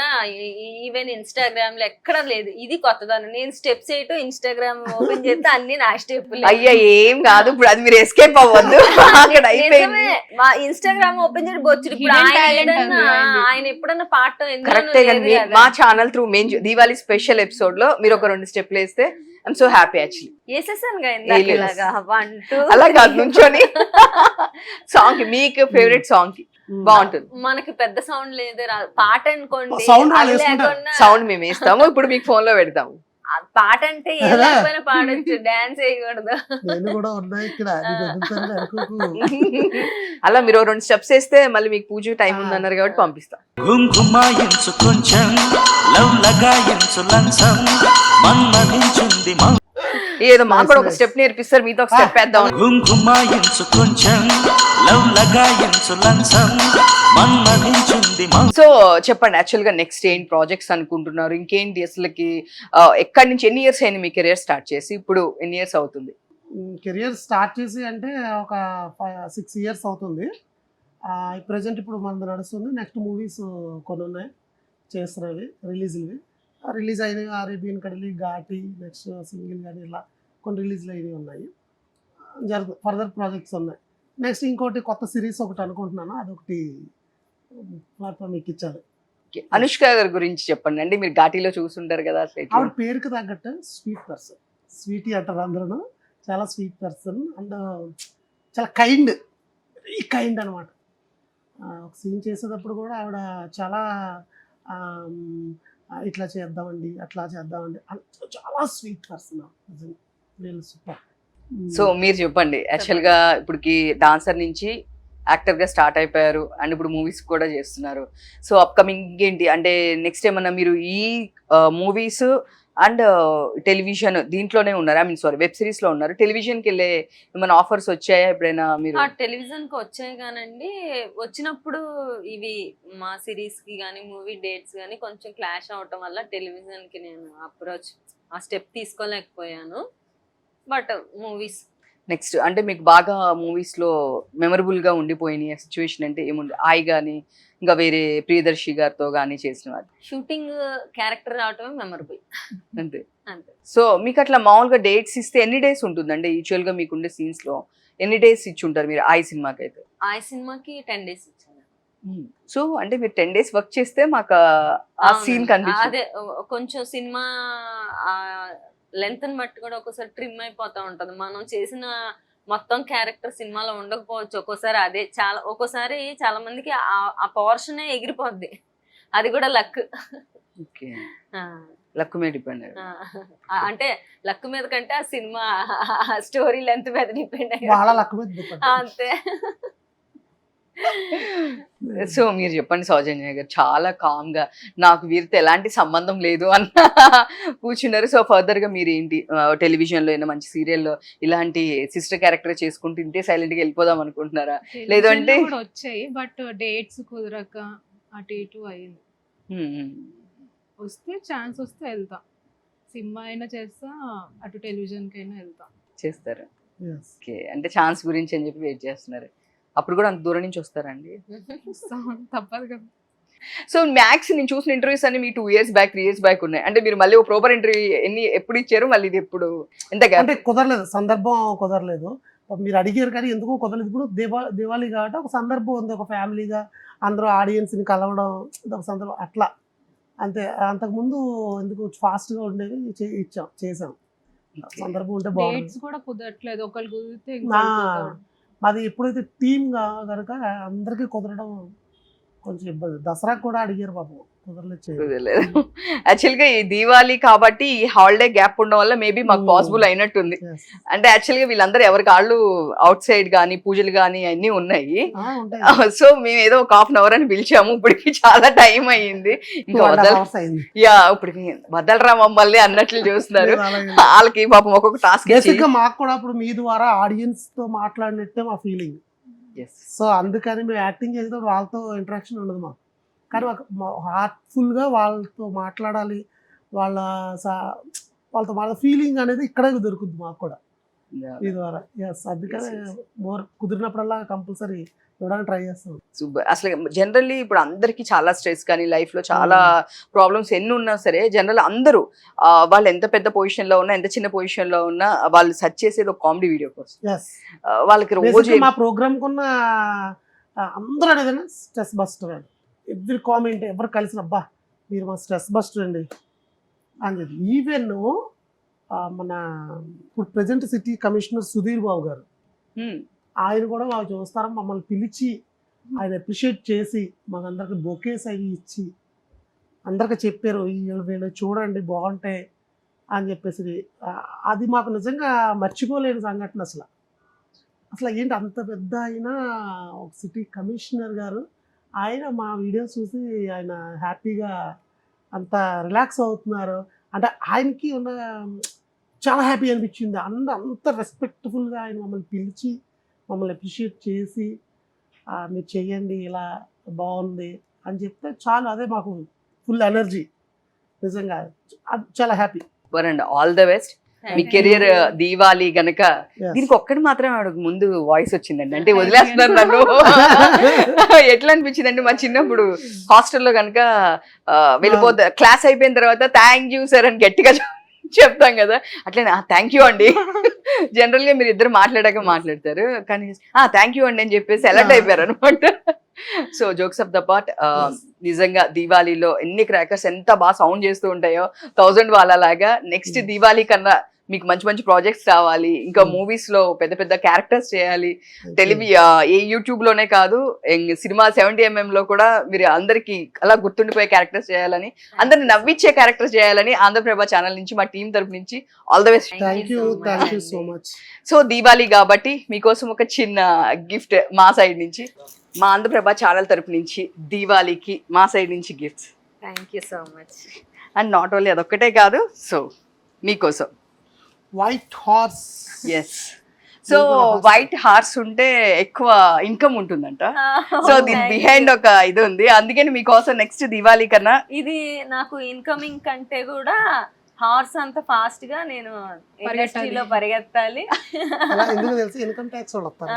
ఈవెన్ ఇన్స్టాగ్రామ్ లో ఎక్కడ లేదు. ఇది కొత్తదాన్ని. నేను స్టెప్స్ వేయటం ఇన్స్టాగ్రామ్ ఓపెన్ చేస్తే అన్ని నా స్టెప్ అయ్యా ఏం కాదు, ఇప్పుడు అది మీరు ఎస్కేప్ అవ్వద్దు, అక్కడ అయిపోయింది. మా ఇన్స్టాగ్రామ్ ఓపెన్ చేసి బొచ్చుడు. ఇప్పుడు Hidden ఆయన talent ఏదన్నా అది ఆయనది. ఆయన ఎప్పుడన్నా పాడటం ఎందులోనూ కరెక్టే లేదు కానీ కదా. మా channel through main Diwali special episode లో మీరు ఒక 2 స్టెప్లు వేస్తే ఐఎమ్ సో హ్యాపీ యాక్చువల్లీ. వేసేసాను కదా ఇందాక లేదు. ఇలాగా 1 2 అలా కాదు, నుంచొని సాంగ్ మీకు ఫేవరెట్ సాంగ్ కి బాగుంటుంది. మనకి పెద్ద సౌండ్ లేదు పాట అనుకోండి. Sound వాళ్ళు అది వేసుకుంటారు. లేకుండా సౌండ్ మేము వేస్తాము, ఇప్పుడు మీకు ఫోన్ లో పెడతాము. ఆ పాట అంటే ఏ లేకపోయినా పాడొచ్చు, డాన్స్ వేయకూడదు. నేను కూడా ఉన్నాయి ఇక్కడ, నీకు వదులుతానని అనుకోకు. అలా మీరు 2 స్టెప్స్ వేస్తే మళ్ళీ మీకు పూజ టైం ఉందన్నారు కాబట్టి పంపిస్తాం. ఘుంఘుమాయించు కొంచెం లవ్ లగాయించు లంచం మన్మధించుంది ఏదో మాకు కూడా ఒక స్టెప్ నేర్పిస్తారు, మీతో ఒక స్టెప్ వేద్దాం. ఘుంఘుమాయించు కొంచెం లవ్ లగాయించు లంచం మన్మధించుంది సో చెప్పండి, యాక్చువల్ గా నెక్స్ట్ ఏం ప్రాజెక్ట్స్ అనుకుంటున్నారు, ఇంకేంటి అసలుకి? ఎక్కడి నుంచి ఎన్ని ఇయర్స్ అయింది మీ కెరియర్ స్టార్ట్ చేసి, ఇప్పుడు ఎన్ని ఇయర్స్ అవుతుంది? కెరియర్ స్టార్ట్ చేసి అంటే ఒక 6 years అవుతుంది. ప్రజెంట్ ఇప్పుడు మనది నడుస్తుంది. నెక్స్ట్ మూవీస్ కొన్ని ఉన్నాయి చేస్తున్నవి, రిలీజ్ అయినవి. అరేబియన్ కడలి, ఘాటి, నెక్స్ట్ సింగిల్ కానీ ఇలా కొన్ని రిలీజ్లు అయినవి ఉన్నాయి. ఫర్దర్ ప్రాజెక్ట్స్ ఉన్నాయి. నెక్స్ట్ ఇంకోటి కొత్త సిరీస్ ఒకటి అనుకుంటున్నాను, అదొకటి ప్లాట్ఫామ్ ఎక్కించాలి. అనుష్క గారి గురించి చెప్పండి. అంటే మీరు ఘాటీలో చూస్తుంటారు కదా, అసలు ఎట్లా? ఆవిడ పేరుకి తగ్గట్టు స్వీట్ పర్సన్, స్వీటీ అంటారు అందరూ. చాలా స్వీట్ పర్సన్ అండ్ చాలా కైండ్, వెరీ కైండ్ అనమాట. ఒక సీన్ చేసేటప్పుడు కూడా ఆవిడ చాలా ఇట్లా చేద్దామండి, అట్లా చేద్దామండి, చాలా స్వీట్ పర్సన్. సూపర్. సో మీరు చెప్పండి, యాక్చువల్ గా ఇప్పటికి డాన్సర్ నుంచి యాక్టర్ గా స్టార్ట్ అయిపోయారు అండ్ ఇప్పుడు మూవీస్ కూడా చేస్తున్నారు. సో అప్కమింగ్ ఏంటి అంటే నెక్స్ట్ ఏమన్నా మీరు ఈ మూవీస్ అండ్ టెలివిజన్ దీంట్లోనే ఉన్నారు, I mean sorry web series లో ఉన్నారు, టెలివిజన్ కి వెళ్ళే ఏమైనా ఆఫర్స్ వచ్చాయా ఎప్పుడైనా మీరు? టెలివిజన్ కి వచ్చాయి కానండి. వచ్చినప్పుడు ఇవి మా సిరీస్ కి కానీ మూవీ డేట్స్ కానీ కొంచెం క్లాష్ అవటం వల్ల టెలివిజన్ కి నేను అప్రోచ్ ఆ స్టెప్ తీసుకోలేకపోయాను. బట్ మూవీస్ నెక్స్ట్ అంటే మీకు బాగా మూవీస్ లో మెమరబుల్ గా ఉండిపోయిన సిచ్యువేషన్ అంటే ఏముంది? ఆయి గానీ ఇంకా వేరే ప్రియదర్శి గారితో గానీ చేసిన వాటి షూటింగ్ క్యారెక్టర్ రావటమే మెమరబుల్ అంతే. అంతే. సో మీకు అట్లా మామూలుగా డేట్స్ ఇస్తే ఎన్ని డేస్ ఉంటుందండి యూజువల్ గా మీకుండే సీన్స్ లో? ఎన్ని డేస్ ఇచ్చి ఉంటారు మీరు ఆయి సినిమాకి అయితే? ఆ సినిమాకి 10 days ఇచ్చాను. సో అంటే మీరు 10 days వర్క్ చేస్తే మాకు ఆ సీన్ కనిపిస్తుంది. అదే కొంచెం సినిమా లెంత్ ని బట్టి కూడా ఒక్కోసారి ట్రిమ్ అయిపోతా ఉంటది. మనం చేసిన మొత్తం క్యారెక్టర్ సినిమాలో ఉండకపోవచ్చు. ఒక్కోసారి చాలా మందికి ఆ పోర్షనే ఎగిరిపోద్ది. అది కూడా లక్. లక్ మీద డిపెండ్. అంటే లక్ మీద కంటే ఆ సినిమా స్టోరీ లెంత్ మీద డిపెండ్ వాళ్ళ లక్ మీద depend. అంతే. సో మీరు చెప్పండి సౌజన్య గారు, చాలా కామ్ గా నాకు వీరితో ఎలాంటి సంబంధం లేదు అన్న కూర్చున్నారు. సో ఫర్దర్ గా మీరు ఏంటి టెలివిజన్ లో అయినా మంచి సీరియల్లో ఇలాంటి సిస్టర్ క్యారెక్టర్ చేసుకుంటూ ఇంతే సైలెంట్ గా వెళ్ళిపోదాం అనుకుంటున్నారా? లేదు అంటే వచ్చాయి బట్ డేట్స్ కుదరక అటు ఇటు అయింది. వస్తే ఛాన్స్ వస్తే వెళ్తా, సినిమా అయినా చేస్తా, అటు టెలివిజన్ కైనా వెళ్తా. చేస్తారు. Yes. ఓకే, అంటే ఛాన్స్ గురించి అని చెప్పి వెయిట్ చేస్తున్నారు. అప్పుడు కూడా అంత దూరం నుంచి వస్తారండి? తప్పదు కదా. సో మ్యాక్స్ నేను చూసిన ఇంటర్వ్యూస్ అన్ని మీ 2 years బ్యాక్ 3 years బ్యాక్ ఉన్నాయి. అంటే మీరు మళ్ళీ ఒక ప్రాపర్ ఇంటర్వ్యూ ఎప్పుడు ఇచ్చారు, మళ్ళీ ఇది ఎప్పుడు, ఎంత గ్యాప్? అంటే కుదరలేదు, సందర్భం కుదరలేదు. మీరు అడిగారు కానీ ఎందుకో కుదరలేదు. ఇప్పుడు దివాళీ కాబట్టి ఒక సందర్భం ఉంది, ఒక ఫ్యామిలీగా అందరూ ఆడియన్స్ని కలవడం, ఒక సందర్భం అట్లా అంతే. అంతకుముందు ఎందుకు ఫాస్ట్గా ఉండేవి చేసాం. సందర్భం ఉంటే బాగుంటుంది. డేట్స్ కూడా కుదరట్లేదు, ఒకళ్ళు కుదిరితే మాది ఎప్పుడైతే టీమ్గా కనుక అందరికీ కుదరడం కొంచెం ఇబ్బంది. దసరా కూడా అడిగారు పాపం. కుదరలేదు చేయలేదు. యాక్చువల్ గా ఈ దీవాలి కాబట్టి ఈ హాలిడే గ్యాప్ ఉండడం వల్ల మేబీ మాకు పాసిబుల్ అయినట్టుంది. Yes. అంటే యాక్చువల్ గా వీళ్ళందరూ ఎవరికి వాళ్ళు అవుట్ సైడ్ గానీ పూజలు గానీ అన్ని ఉన్నాయి. ఉంటాయి. సో మేము ఏదో ఒక హాఫ్ అన్ అవర్ అని పిలిచాము. ఇప్పటికి చాలా టైం అయ్యింది. ఇంకా 2.5 hours అయింది. ఇప్పటికి వదలరా మమ్మల్ని అన్నట్లు చూస్తున్నారు. లేదు, అలాగే. వాళ్ళకి పాపం ఒక్కొక్క టాస్క్ బేసిక్ గా మాకు కూడా అప్పుడు మీ ద్వారా ఆడియన్స్ తో మాట్లాడినట్టే మా ఫీలింగ్. సో అందుకని మేము యాక్టింగ్ చేసేటప్పుడు వాళ్ళతో ఇంటరాక్షన్ ఉండదు మాకు. కానీ హార్ట్ఫుల్ గా వాళ్ళతో మాట్లాడాలి, వాళ్ళతో ఫీలింగ్ అనేది ఇక్కడే దొరుకుతుంది మాకు కూడా ఈ ద్వారా. ఎస్, అందుకని మోర్ కుదిరినప్పుడల్లా కంపల్సరీ చూడడానికి ట్రై చేస్తాం. సూపర్. అసలు జనరల్లీ ఇప్పుడు అందరికి చాలా స్ట్రెస్ కానీ లైఫ్ లో చాలా ప్రాబ్లమ్స్ ఎన్ని ఉన్నా సరే జనరల్ అందరూ వాళ్ళు ఎంత పెద్ద పొజిషన్ లో ఉన్నా ఎంత చిన్న పొజిషన్ లో ఉన్నా వాళ్ళు సెర్చ్ చేసేది ఒక కామెడీ వీడియో కోసం. వాళ్ళకి రోజు మా ప్రోగ్రామ్ కున్న అందరూ అనేది స్ట్రెస్ బస్టర్ అండి. ఎవ్రీ కామెంట్ ఎవరు కలిసిన అబ్బా మీరు మా స్ట్రెస్ బస్టర్ అండి అని. ఈవెన్ మన ఇప్పుడు present city commissioner Sudheer Babu గారు ఆయన కూడా వాళ్ళు చూస్తారా మమ్మల్ని పిలిచి ఆయన అప్రిషియేట్ చేసి మాకందరికి బొకేస్ అవి ఇచ్చి అందరికి చెప్పారు వీళ్ళు చూడండి బాగుంటాయి అని చెప్పేసి. అది మాకు నిజంగా మర్చిపోలేని సంఘటన. అసలు ఏంటి అంత పెద్ద అయినా ఒక సిటీ కమిషనర్ గారు ఆయన మా వీడియోస్ చూసి ఆయన హ్యాపీగా అంత రిలాక్స్ అవుతున్నారు అంటే ఆయనకి ఉన్న చాలా హ్యాపీ అనిపించింది. అంత రెస్పెక్ట్ఫుల్గా ఆయన మమ్మల్ని పిలిచి మమ్మల్ని అప్రిషియేట్ చేసి మీరు చెయ్యండి ఇలా బాగుంది అని చెప్తే చాలు, అదే మాకు ఫుల్ ఎనర్జీ. నిజంగా చాలా happy. And all the best. Me career Diwali గనక దీనికి ఒక్కటి మాత్రం ఆవిడకు ముందు వాయిస్ వచ్చిందండి. అంటే వదిలేస్తున్నారు నన్ను. ఎట్లా అనిపించింది అంటే మా చిన్నప్పుడు హాస్టల్లో కనుక వెళ్ళిపోతా క్లాస్ అయిపోయిన తర్వాత థ్యాంక్ యూ సార్ అని గట్టిగా చెప్తాం కదా, అట్లనే థ్యాంక్ యూ అండి. జనరల్ గా మీరు ఇద్దరు మాట్లాడాక మాట్లాడతారు కానీ థ్యాంక్ యూ అండి అని చెప్పేసి అలర్ట్ అయిపోయారు అనమాట. So jokes of the part, నిజంగా దీవాళీలో ఎన్ని క్రాకర్స్ ఎంత బాగా సౌండ్ చేస్తూ ఉంటాయో 1000 వాళ్ళలాగా నెక్స్ట్ దీవాళీ కన్నా మీకు మంచి మంచి ప్రాజెక్ట్స్ రావాలి, ఇంకా మూవీస్ లో పెద్ద పెద్ద క్యారెక్టర్స్ చేయాలి, ఏ యూట్యూబ్ లోనే కాదు సినిమా 70mm లో కూడా మీరు అందరికి అలా గుర్తుండిపోయే క్యారెక్టర్స్ చేయాలని, అందరిని నవ్విచ్చే క్యారెక్టర్స్ చేయాలని ఆంధ్రప్రభ ఛానల్ నుంచి మా టీం తరపు నుంచి all the best. Thank you so much. So Diwali కాబట్టి మీకోసం ఒక చిన్న గిఫ్ట్ మా సైడ్ నుంచి, మా ఆంధ్రప్రభ ఛానల్ తరపు నుంచి దీవాళీకి మా సైడ్ నుంచి gifts. Thank you so much. And not only అదొక్కటే కాదు, సో మీకోసం white horse. Yes, so white horse ఉంటే ఎక్కువ ఇన్కమ్ ఉంటుందంట. సో దీని బిహైండ్ ఒక ఇది ఉంది, అందుకని మీకోసం నెక్స్ట్ దివాళీ కన్నా ఇది నాకు ఇన్కమింగ్ కంటే కూడా హార్స్ అంత ఫాస్ట్ గా నేను ఇండస్ట్రీలో పరిగెత్తాలి. ఎందుకు తెలుసు ఇన్కమ్ ట్యాక్స్ వాళ్ళు వస్తారు.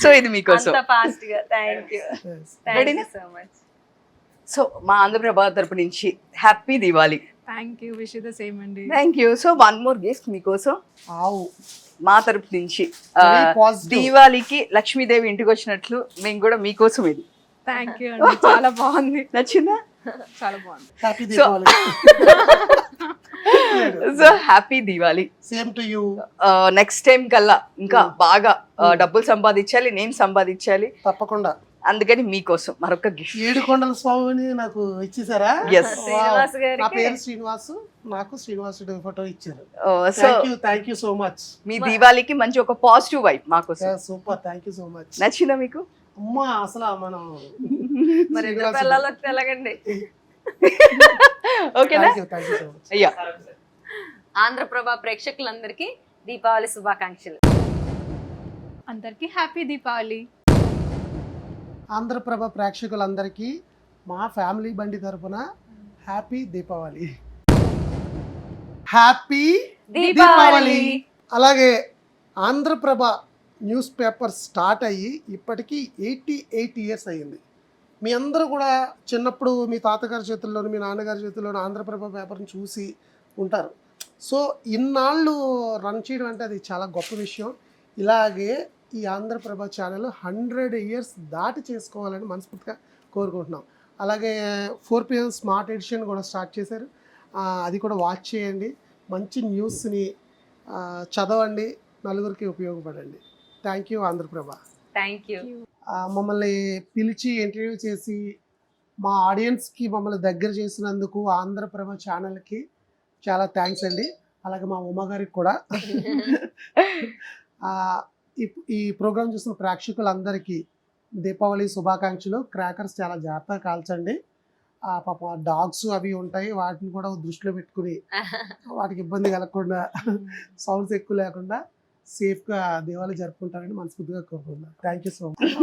సో ఇది మీకోసం అంత ఫాస్ట్ గా. Thank you so much. So మా ఆంధ్రప్రభ తరపు నుంచి happy Diwali. Thank you, wish the same అండి. Thank you. So one more gift మీకోసం మా తరపు నుంచి. దీవాళీకి లక్ష్మీదేవి ఇంటికి వచ్చినట్లు మేము కూడా మీకోసం ఇది. థ్యాంక్ యూ అండి, చాలా బాగుంది. నచ్చిందా? చాలా బాగుంది. Happy Deepavali. So happy Diwali. Same to you. Next time కల్లా ఇంకా బాగా డబ్బులు సంపాదించాలి, నేను సంపాదించాలి తప్పకుండా. అందుకని మీకోసం మరొక గిఫ్ట్. ఏడుకొండల స్వామిని నాకు ఇచ్చేసారా? శ్రీనివాస్ గారికి. నా పేరు శ్రీనివాస్, నాకు శ్రీనివాస్ ఫోటో ఇచ్చారు. Thank you so much. మీ దీవాళీకి మంచి ఒక పాజిటివ్ వైబ్ మాకోసం. Super, thank you so much. నచ్చిందా మీకు? అమ్మా అసలు మనం మరి పిల్లలకు తెలగండి. ఓకేనా? అయ్యా, ఆంధ్రప్రభ ప్రేక్షకులందరికీ దీపావళి శుభాకాంక్షలు. అందరికీ హ్యాపీ దీపావళి. ఆంధ్రప్రభ ప్రేక్షకులందరికీ మా ఫ్యామిలీ బండి తరపున హ్యాపీ దీపావళి. హ్యాపీ దీపావళి. అలాగే ఆంధ్రప్రభ న్యూస్ పేపర్ స్టార్ట్ అయ్యి ఇప్పటికీ 88 ఇయర్స్ అయ్యింది. మీ అందరూ కూడా చిన్నప్పుడు మీ తాతగారి చేతుల్లోనూ మీ నాన్నగారి చేతుల్లోనూ ఆంధ్రప్రభ పేపర్ని చూసి ఉంటారు. సో ఇన్నాళ్ళు రన్ చేయడం అంటే అది చాలా గొప్ప విషయం. ఇలాగే ఈ ఆంధ్రప్రభ ఛానల్ 100 ఇయర్స్ దాటి చేసుకోవాలని మనస్ఫూర్తిగా కోరుకుంటున్నాం. అలాగే 4 PM స్మార్ట్ ఎడిషన్ కూడా స్టార్ట్ చేశారు, అది కూడా వాచ్ చేయండి. మంచి న్యూస్ని చదవండి, నలుగురికి ఉపయోగపడండి. Thank you Andhraprabha. Thank you. మమ్మల్ని పిలిచి ఇంటర్వ్యూ చేసి మా ఆడియన్స్కి మమ్మల్ని దగ్గర చేసినందుకు ఆంధ్రప్రభ ఛానల్కి చాలా థ్యాంక్స్ అండి. అలాగే మా ఉమ గారికి కూడా. ఈ ప్రోగ్రామ్ చూసిన ప్రేక్షకులందరికీ దీపావళి శుభాకాంక్షలు. క్రాకర్స్ చాలా జాగ్రత్తగా కాల్చండి. పాప డాగ్స్ అవి ఉంటాయి, వాటిని కూడా దృష్టిలో పెట్టుకుని వాటికి ఇబ్బంది కలగకుండా సౌండ్స్ ఎక్కువ లేకుండా సేఫ్గా దీపావళి జరుపుకుంటారని మనస్ఫూర్తిగా కోరుకుంటున్నాను. Thank you so much.